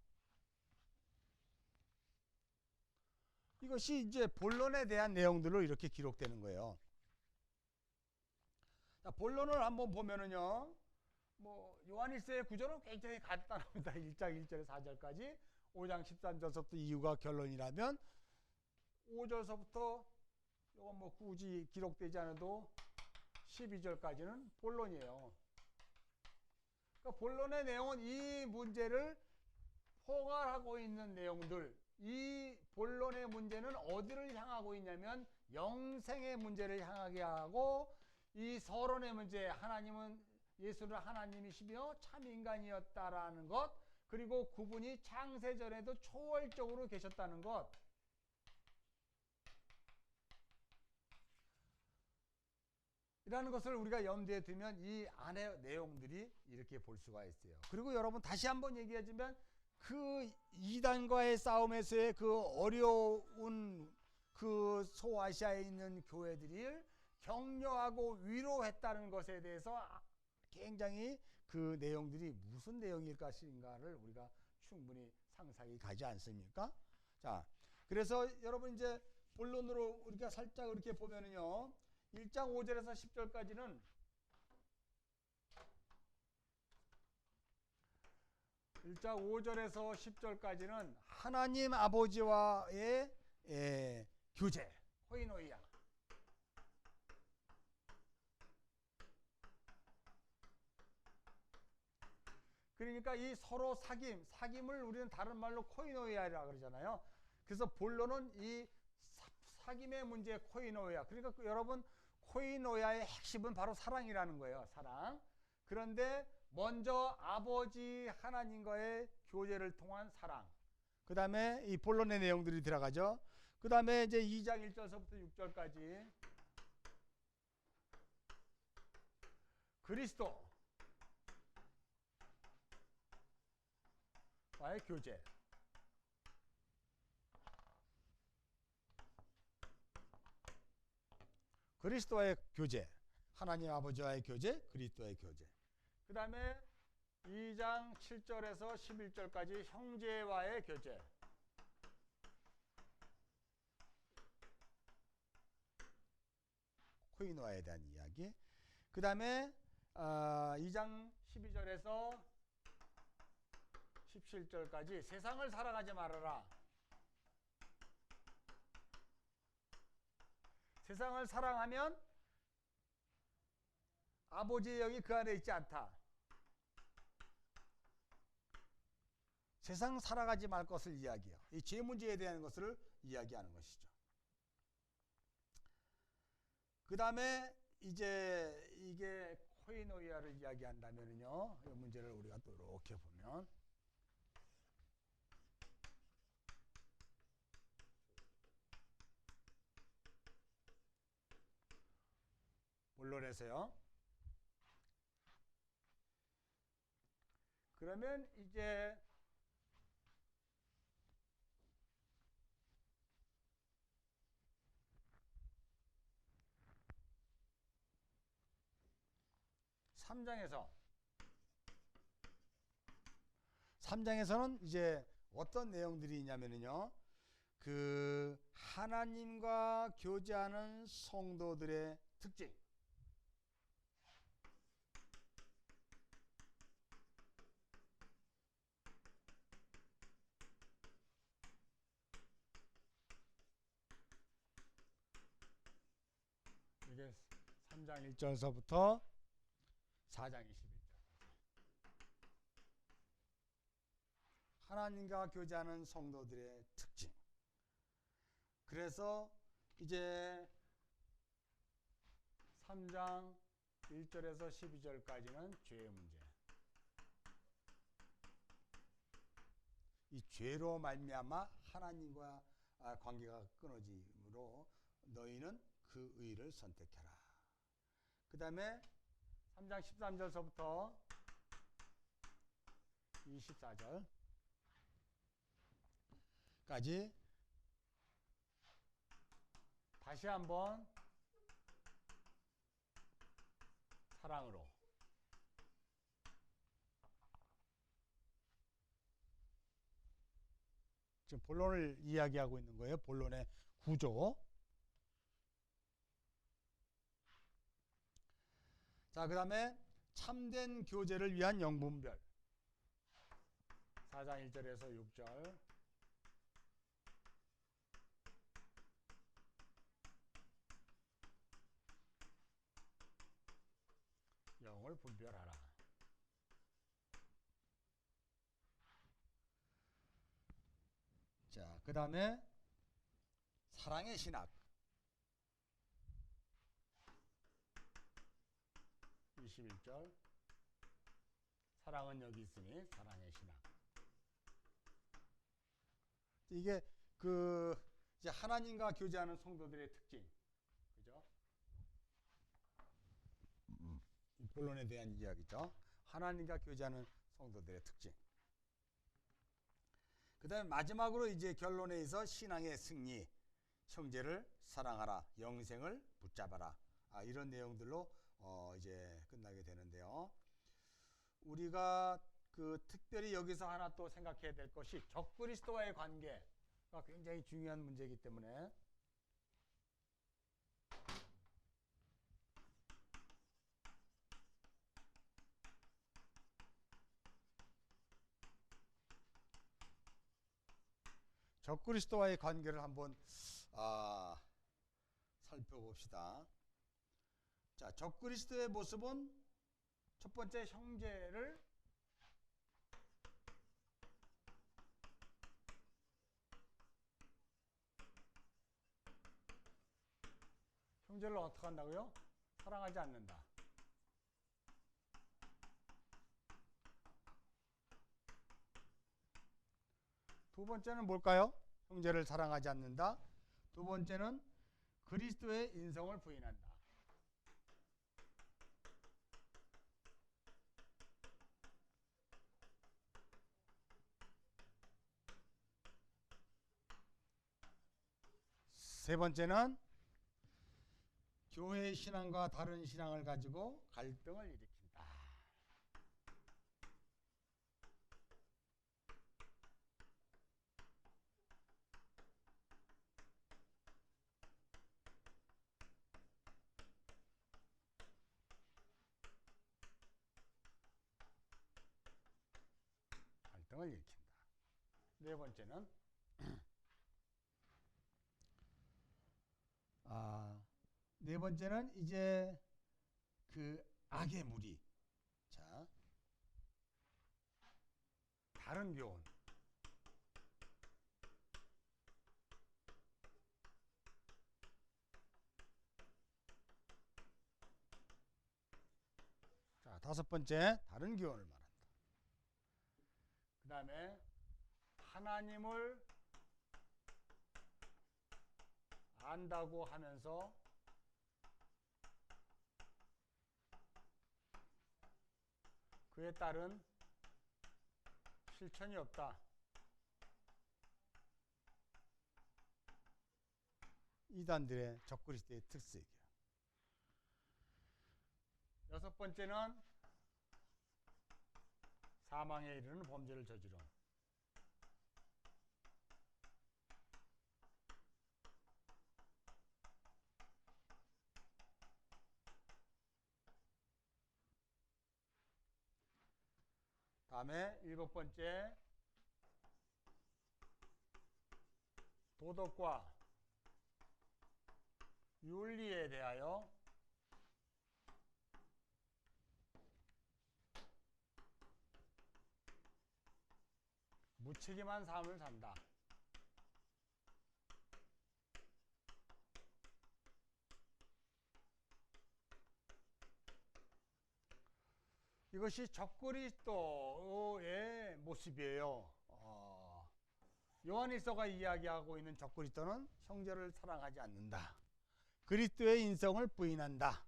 이것이 이제 본론에 대한 내용들로 이렇게 기록되는 거예요. 자, 본론을 한번 보면은요, 뭐 요한일서의 구조는 굉장히 간단합니다. 1장 1절에서 4절까지, 5장 13절서부터 이유가 결론이라면 5절서부터 이건 뭐 굳이 기록되지 않아도 12절까지는 본론이에요. 그러니까 본론의 내용은 이 문제를 포괄하고 있는 내용들, 이 본론의 문제는 어디를 향하고 있냐면 영생의 문제를 향하게 하고, 이 서론의 문제, 하나님은 예수는 하나님이시며 참 인간이었다라는 것, 그리고 그분이 창세전에도 초월적으로 계셨다는 것, 이라는 것을 우리가 염두에 두면 이 안의 내용들이 이렇게 볼 수가 있어요. 그리고 여러분 다시 한번 얘기하지만 그 이단과의 싸움에서의 그 어려운 그 소아시아에 있는 교회들이 격려하고 위로했다는 것에 대해서 굉장히 그 내용들이 무슨 내용일 것인가를 우리가 충분히 상상이 가지 않습니까? 자, 그래서 여러분 이제 본론으로 우리가 살짝 이렇게 보면은요, 1장 5절에서 10절까지는 (1장 5절에서 10절까지는) 하나님 아버지와의 교제, 코이노이아. 그러니까 이 서로 사귐을 우리는 다른 말로 코이노이아라고 그러잖아요. 그래서 본론은 이 사귐의 문제, 코이노이아. 그러니까 여러분, 코이노이아의 핵심은 바로 사랑이라는 거예요. 사랑. 그런데 먼저 아버지 하나님과의 교제를 통한 사랑. 그 다음에 이 본론의 내용들이 들어가죠. 그 다음에 이제 2장 1절서부터 6절까지 그리스도와의 교제. 그리스도와의 교제, 하나님 아버지와의 교제, 그리스도와의 교제. 그 다음에 2장 7절에서 11절까지 형제와의 교제. 코이노아에 대한 이야기. 그 다음에 2장 12절에서 17절까지 세상을 사랑하지 말아라. 세상을 사랑하면 아버지의 영이 그 안에 있지 않다. 세상 살아가지 말 것을 이야기해요. 이 죄 문제에 대한 것을 이야기하는 것이죠. 그 다음에 이제 이게 코이노이아를 이야기한다면요, 이 문제를 우리가 또 이렇게 보면 본론에서요. 그러면 이제 (3장에서는) 이제 어떤 내용들이 있냐면요, 그 하나님과 교제하는 성도들의 특징, 이게 3장 1절서부터 4장 21절. 하나님과 교제하는 성도들의 특징. 그래서 이제 3장 1절에서 12절까지는 죄의 문제. 이 죄로 말미암아 하나님과 관계가 끊어지므로 너희는 그 의를 선택해라. 그 다음에 3장 13절서부터 24절까지 다시 한번 사랑으로 지금 본론을 이야기하고 있는 거예요. 본론의 구조. 자, 그 다음에 참된 교제를 위한 영분별 4장 1절에서 6절. 영을 분별하라. 자, 그 다음에 사랑의 신학 21절. 사랑은 여기 있으니 사랑의 신학. 이게 이제 하나님과 교제하는 성도들의 특징, 그죠? 본론에 대한 이야기죠. 하나님과 교제하는 성도들의 특징. 그 다음에 마지막으로 이제 결론에 있어 신앙의 승리, 형제를 사랑하라, 영생을 붙잡아라. 이런 내용들로 이제 끝나게 되는데요. 우리가 특별히 여기서 하나 또 생각해야 될 것이 적그리스도와의 관계가 굉장히 중요한 문제이기 때문에 적그리스도와의 관계를 한번 살펴봅시다. 자, 적그리스도의 모습은 첫 번째 형제를 어떻게 한다고요? 사랑하지 않는다. 두 번째는 뭘까요? 형제를 사랑하지 않는다. 두 번째는 그리스도의 인성을 부인한다. 세 번째는 교회의 신앙과 다른 신앙을 가지고 갈등을 일으킨다. 갈등을 일으킨다. 네 번째는 네 번째는 이제 악의 무리. 자, 다른 교훈. 자, 다섯 번째, 다른 교훈을 말한다. 그 다음에 하나님을 안다고 하면서 그에 따른 실천이 없다. 이단들의 적그리스도의 특색이에요. 여섯 번째는 사망에 이르는 범죄를 저지른. 다음에 일곱 번째, 도덕과 윤리에 대하여 무책임한 삶을 산다. 이것이 적그리스도의 모습이에요. 요한일서가 이야기하고 있는 적그리스도는 형제를 사랑하지 않는다. 그리스도의 인성을 부인한다.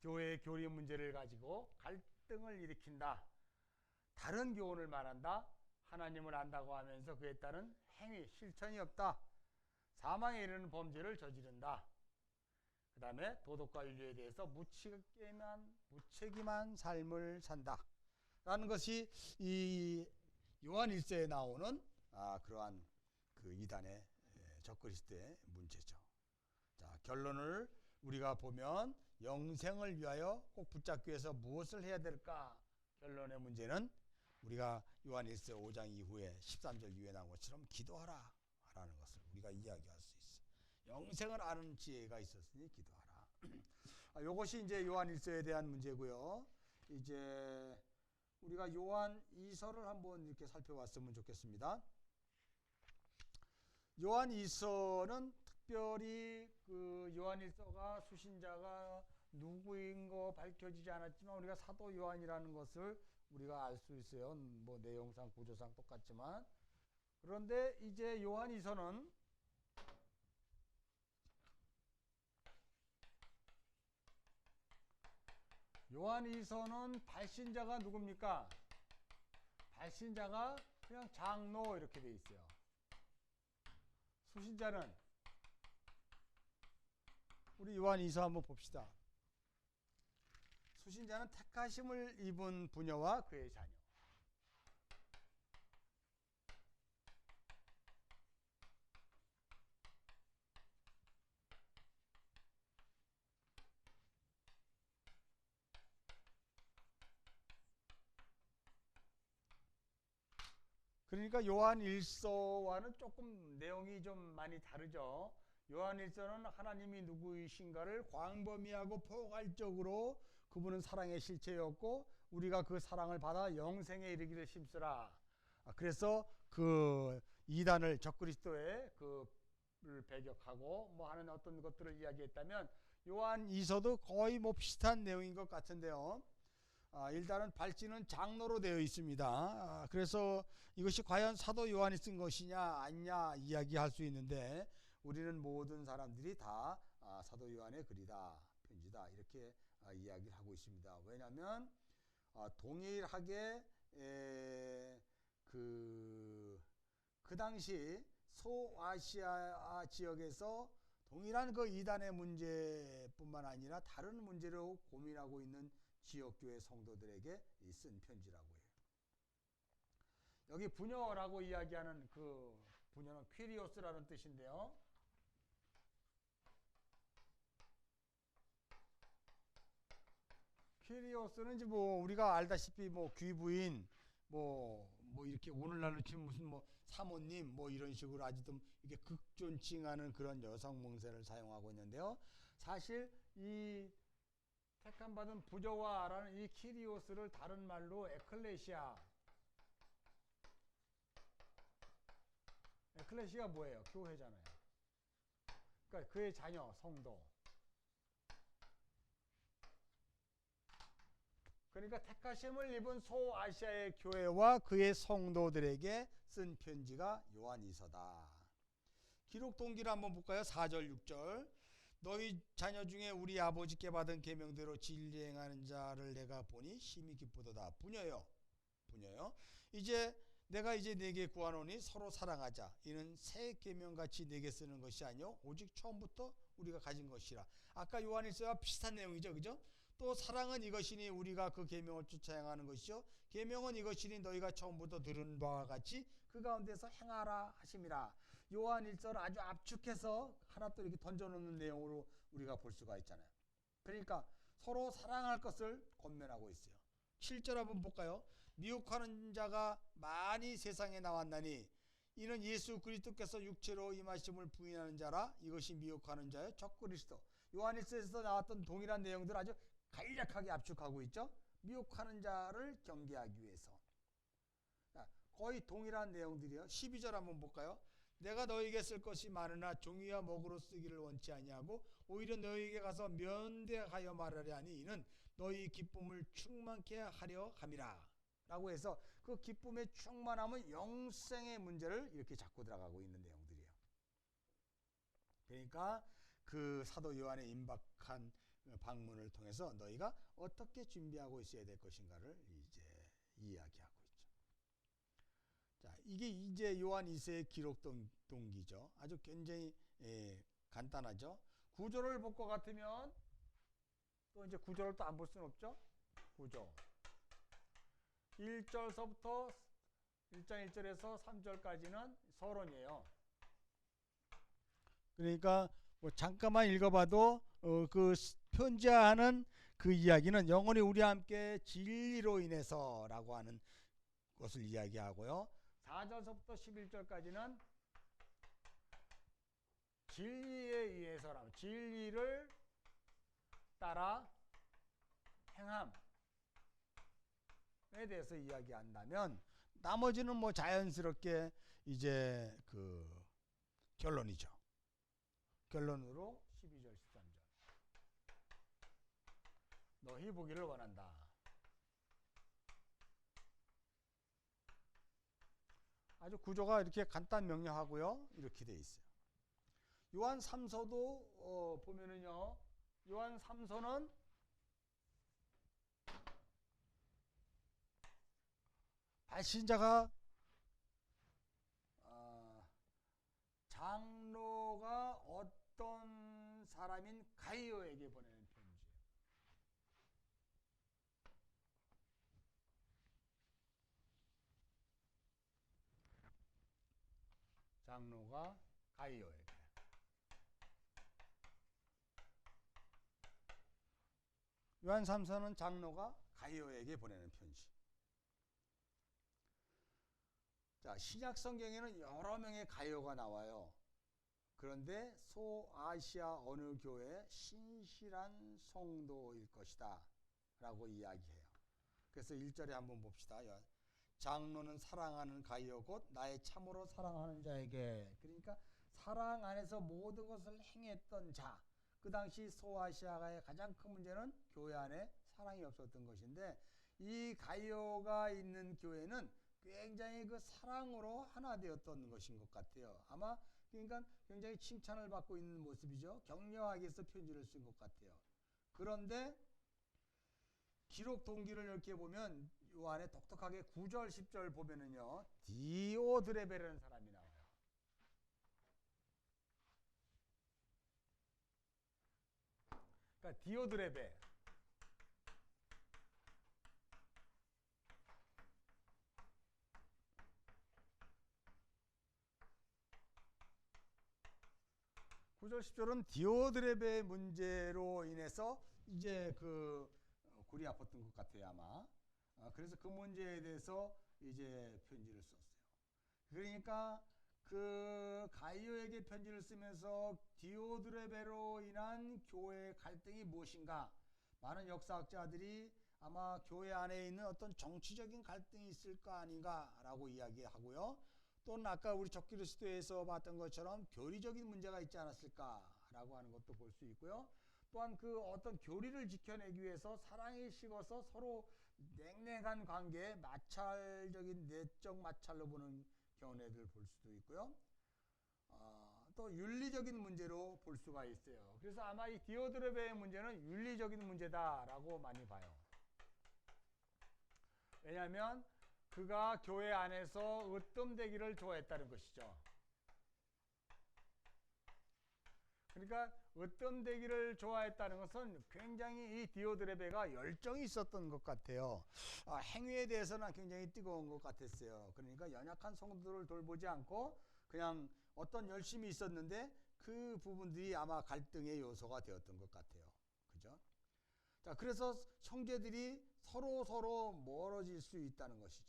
교회의 교리 문제를 가지고 갈등을 일으킨다. 다른 교훈을 말한다. 하나님을 안다고 하면서 그에 따른 행위, 실천이 없다. 사망에 이르는 범죄를 저지른다. 그 다음에 도덕과 윤리에 대해서 무책임한 삶을 산다. 라는 것이 이 요한일서에 나오는 그러한 그 이단의 적그리스도의 문제죠. 자, 결론을 우리가 보면 영생을 위하여 꼭 붙잡기 위해서 무엇을 해야 될까? 결론의 문제는 우리가 요한일서 5장 이후에 13절 이후에 나온 것처럼 기도하라 라는 것을 우리가 이야기할 수 있어. 영생을 아는 지혜가 있었으니 기도하라. 이것이 이제 요한일서에 대한 문제고요. 이제 우리가 요한 2서를 한번 이렇게 살펴봤으면 좋겠습니다. 요한 2서는 특별히 그 요한일서가 수신자가 누구인 거 밝혀지지 않았지만 우리가 사도 요한이라는 것을 우리가 알 수 있어요. 뭐 내용상 구조상 똑같지만. 그런데 이제 요한 2서는 발신자가 누굽니까? 발신자가 그냥 장로 이렇게 돼 있어요. 수신자는 우리 요한 2서 한번 봅시다. 수신자는 택하심을 입은 부녀와 그의 자녀. 그러니까 요한 1서와는 조금 내용이 좀 많이 다르죠. 요한 1서는 하나님이 누구이신가를 광범위하고 포괄적으로 그분은 사랑의 실체였고 우리가 그 사랑을 받아 영생에 이르기를 힘쓰라. 그래서 그 이단을 적그리스도의 그를 배격하고 뭐 하는 어떤 것들을 이야기했다면 요한 2서도 거의 뭐 비슷한 내용인 것 같은데요. 일단은 발신은 장로로 되어 있습니다. 그래서 이것이 과연 사도 요한이 쓴 것이냐 아니냐 이야기할 수 있는데 우리는 모든 사람들이 다 사도 요한의 글이다, 편지다 이렇게 이야기를 하고 있습니다. 왜냐하면 동일하게 그 당시 소아시아 지역에서 동일한 그 이단의 문제뿐만 아니라 다른 문제로 고민하고 있는 지역교회 성도들에게 쓴 편지라고 해요. 여기 부녀라고 이야기하는 그 부녀는 퀴리오스라는 뜻인데요. 퀴리오스는 이제 뭐 우리가 알다시피 뭐 귀부인 뭐 이렇게 오늘날로 치면 무슨 뭐 사모님 뭐 이런 식으로 아주 좀 이렇게 극존칭하는 그런 여성 명세를 사용하고 있는데요. 사실 이 택함 받은 부조와라는 이 키리오스를 다른 말로 에클레시아. 에클레시아 뭐예요? 교회잖아요. 그러니까 그의 자녀, 성도. 그러니까 택하심을 입은 소아시아의 교회와 그의 성도들에게 쓴 편지가 요한이서다. 기록 동기를 한번 볼까요? 4절, 6절. 너희 자녀 중에 우리 아버지께 받은 계명대로 진리 행하는 자를 내가 보니 심히 기쁘도다. 부녀여. 내가 이제 네게 구하노니 서로 사랑하자. 이는 새 계명같이 네게 쓰는 것이 아니요 오직 처음부터 우리가 가진 것이라. 아까 요한일서와 비슷한 내용이죠, 그죠? 또 사랑은 이것이니 우리가 그 계명을 쫓아 행하는 것이요 계명은 이것이니 너희가 처음부터 들은 바와 같이 그 가운데서 행하라 하심이라. 요한일서를 아주 압축해서 하나 또 이렇게 던져놓는 내용으로 우리가 볼 수가 있잖아요. 그러니까 서로 사랑할 것을 권면하고 있어요. 7절 한번 볼까요? 미혹하는 자가 많이 세상에 나왔나니 이는 예수 그리스도께서 육체로 임하심을 부인하는 자라. 이것이 미혹하는 자요 적그리스도. 요한일서에서 나왔던 동일한 내용들 아주 간략하게 압축하고 있죠. 미혹하는 자를 경계하기 위해서. 거의 동일한 내용들이요. 12절 한번 볼까요? 내가 너에게 쓸 것이 많으나 종이와 먹으로 쓰기를 원치 아니하고 오히려 너에게 가서 면대하여 말하려 하니 이는 너희 기쁨을 충만케 하려 함이라 라고 해서 그 기쁨의 충만함은 영생의 문제를 이렇게 잡고 들어가고 있는 내용들이에요. 그러니까 그 사도 요한의 임박한 방문을 통해서 너희가 어떻게 준비하고 있어야 될 것인가를 이제 이야기하고 있죠. 자, 이게 이제 요한 2세의 기록 동기죠. 아주 굉장히 간단하죠. 구조를 볼 것 같으면 또 이제 구조를 또 안 볼 수는 없죠. 구조 1절서부터 1장 1절에서 3절까지는 서론이에요. 그러니까 뭐 잠깐만 읽어봐도 그 편지하는 그 이야기는 영원히 우리와 함께 진리로 인해서라고 하는 것을 이야기하고요. 4절서부터 11절까지는 진리에 의해서라면 진리를 따라 행함에 대해서 이야기한다면 나머지는 뭐 자연스럽게 이제 그 결론이죠. 결론으로 12절 13절 너희 보기를 원한다. 아주 구조가 이렇게 간단 명료하고요. 이렇게 돼 있어요. 요한 3서도 보면은요. 요한 3서는 발신자가 장로가 어떤 사람인 가이오에게 보내는 편지예요. 장로가 가이오에게. 요한 3서는 장로가 가이오에게 보내는 편지. 자, 신약 성경에는 여러 명의 가이오가 나와요. 그런데 소아시아 어느 교회 신실한 성도일 것이다 라고 이야기해요. 그래서 1절에 한번 봅시다. 장로는 사랑하는 가이오 곧 나의 참으로 사랑하는 자에게. 그러니까 사랑 안에서 모든 것을 행했던 자. 그 당시 소아시아가의 가장 큰 문제는 교회 안에 사랑이 없었던 것인데 이 가이오가 있는 교회는 굉장히 그 사랑으로 하나 되었던 것인 것 같아요. 아마 그러니까 굉장히 칭찬을 받고 있는 모습이죠. 격려하기 위해서 편지를 쓴 것 같아요. 그런데 기록 동기를 이렇게 보면 이 안에 독특하게 9절 10절 보면은요. 디오드레베라는 사람이 나와요. 그러니까 디오드레베 (9절 10절은) 디오드레베의 문제로 인해서 이제 그 골이 아팠던 것 같아요 아마. 그래서 그 문제에 대해서 이제 편지를 썼어요. 그러니까 그 가이오에게 편지를 쓰면서 디오드레베로 인한 교회 갈등이 무엇인가? 많은 역사학자들이 아마 교회 안에 있는 어떤 정치적인 갈등이 있을 거 아닌가라고 이야기하고요. 또는 아까 우리 적그리스도에서 봤던 것처럼 교리적인 문제가 있지 않았을까라고 하는 것도 볼 수 있고요. 또한 그 어떤 교리를 지켜내기 위해서 사랑이 식어서 서로 냉랭한 관계에 마찰적인 내적 마찰로 보는 견해들 볼 수도 있고요. 또 윤리적인 문제로 볼 수가 있어요. 그래서 아마 이 디오드레베의 문제는 윤리적인 문제다라고 많이 봐요. 왜냐하면 그가 교회 안에서 으뜸되기를 좋아했다는 것이죠. 그러니까 으뜸되기를 좋아했다는 것은 굉장히 이 디오드레베가 열정이 있었던 것 같아요. 행위에 대해서는 굉장히 뜨거운 것 같았어요. 그러니까 연약한 성도들을 돌보지 않고 그냥 어떤 열심이 있었는데 그 부분들이 아마 갈등의 요소가 되었던 것 같아요. 그죠? 자, 그래서 형제들이 서로 멀어질 수 있다는 것이죠.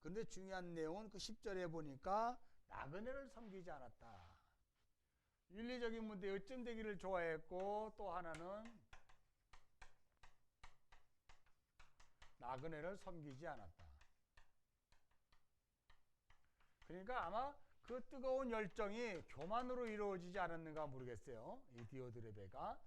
근데 중요한 내용은 그 10절에 보니까 나그네를 섬기지 않았다. 윤리적인 문제에 으뜸되기를 좋아했고 또 하나는 나그네를 섬기지 않았다. 그러니까 아마 그 뜨거운 열정이 교만으로 이루어지지 않았는가 모르겠어요. 이 디오드레베가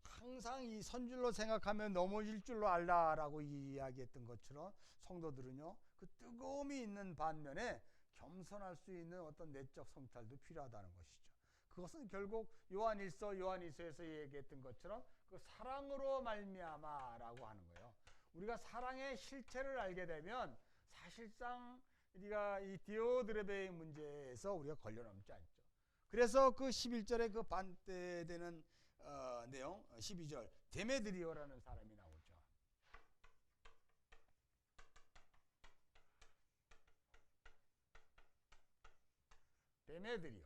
항상 이 선줄로 생각하면 넘어질 줄로 알라라고 이야기했던 것처럼 성도들은요, 그 뜨거움이 있는 반면에 겸손할 수 있는 어떤 내적 성찰도 필요하다는 것이죠. 그것은 결국 요한 1서에서 얘기했던 것처럼 그 사랑으로 말미암아라고 하는 거예요. 우리가 사랑의 실체를 알게 되면 사실상 우리가 이 디오드레베의 문제에서 우리가 걸려넘지 않죠. 그래서 그 11절에 그 반대되는 내용 12절 데메드리오라는 사람이 나오죠. 데메드리오.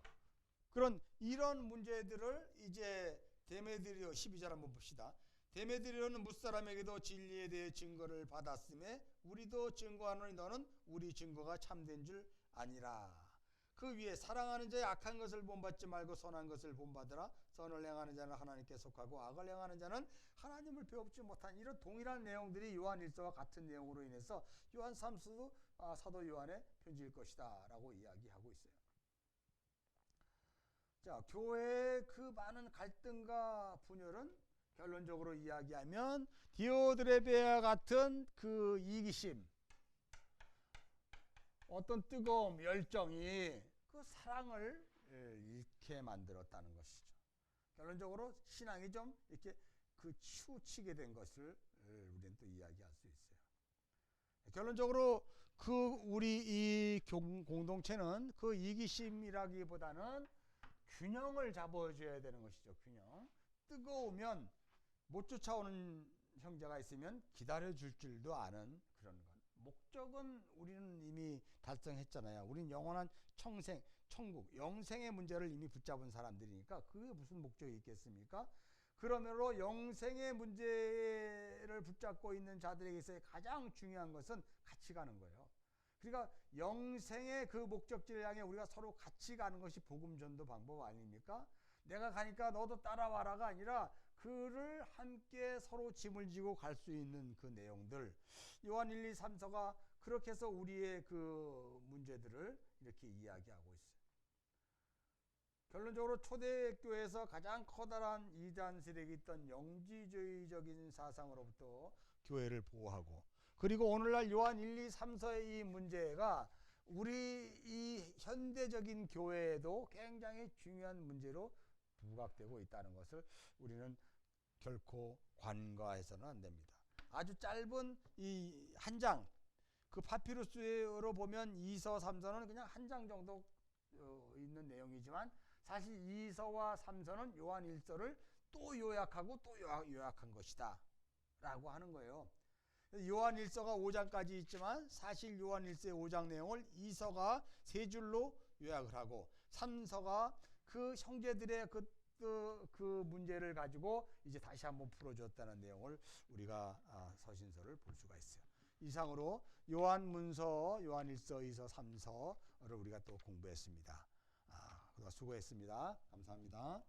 그런 이런 문제들을 이제 데메드리오 12절 한번 봅시다. 데메드리오는 무사람에게도 진리에 대해 증거를 받았음에 우리도 증거하노니 너는 우리 증거가 참된 줄 아니라. 그 위에 사랑하는 자의 악한 것을 본받지 말고 선한 것을 본받으라. 선을 행하는 자는 하나님께 속하고 악을 행하는 자는 하나님을 배웁지 못한, 이런 동일한 내용들이 요한 1서와 같은 내용으로 인해서 요한 3서도 사도 요한의 편지일 것이다 라고 이야기하고 있어요. 자, 교회의 그 많은 갈등과 분열은 결론적으로 이야기하면 디오드레베와 같은 그 이기심, 어떤 뜨거움, 열정이 그 사랑을 잃게 만들었다는 것이죠. 결론적으로 신앙이 좀 이렇게 그 치우치게 된 것을 우리는 또 이야기할 수 있어요. 결론적으로 그 우리 이 공동체는 그 이기심이라기보다는 균형을 잡아줘야 되는 것이죠. 균형. 뜨거우면 못 쫓아오는 형제가 있으면 기다려줄 줄도 아는 그런 것. 목적은 우리는 이미 달성했잖아요. 우린 영원한 청생, 천국, 영생의 문제를 이미 붙잡은 사람들이니까 그게 무슨 목적이 있겠습니까? 그러므로 영생의 문제를 붙잡고 있는 자들에게 있어서 가장 중요한 것은 같이 가는 거예요. 그러니까 영생의 그 목적지를 향해 우리가 서로 같이 가는 것이 복음 전도 방법 아닙니까? 내가 가니까 너도 따라와라가 아니라 그를 함께 서로 짐을 지고 갈 수 있는 그 내용들, 요한 1, 2, 3서가 그렇게 해서 우리의 그 문제들을 이렇게 이야기하고 있어요. 결론적으로 초대교회에서 가장 커다란 이단 세력이 있던 영지주의적인 사상으로부터 교회를 보호하고, 그리고 오늘날 요한 1, 2, 3서의 이 문제가 우리 이 현대적인 교회에도 굉장히 중요한 문제로 부각되고 있다는 것을 우리는 결코 관과해서는 안 됩니다. 아주 짧은 이 한 장, 그 파피루스로 보면 2서, 3서는 그냥 한 장 정도 있는 내용이지만 사실 2서와 3서는 요한 1서를 또 요약하고 또 요약한 것이다 라고 하는 거예요. 요한 1서가 5장까지 있지만 사실 요한 1서의 5장 내용을 2서가 3줄로 요약을 하고 3서가 그 형제들의 그 문제를 가지고 이제 다시 한번 풀어줬다는 내용을 우리가 서신서를 볼 수가 있어요. 이상으로 요한문서, 요한 1서, 2서, 3서를 우리가 또 공부했습니다. 수고했습니다. 감사합니다.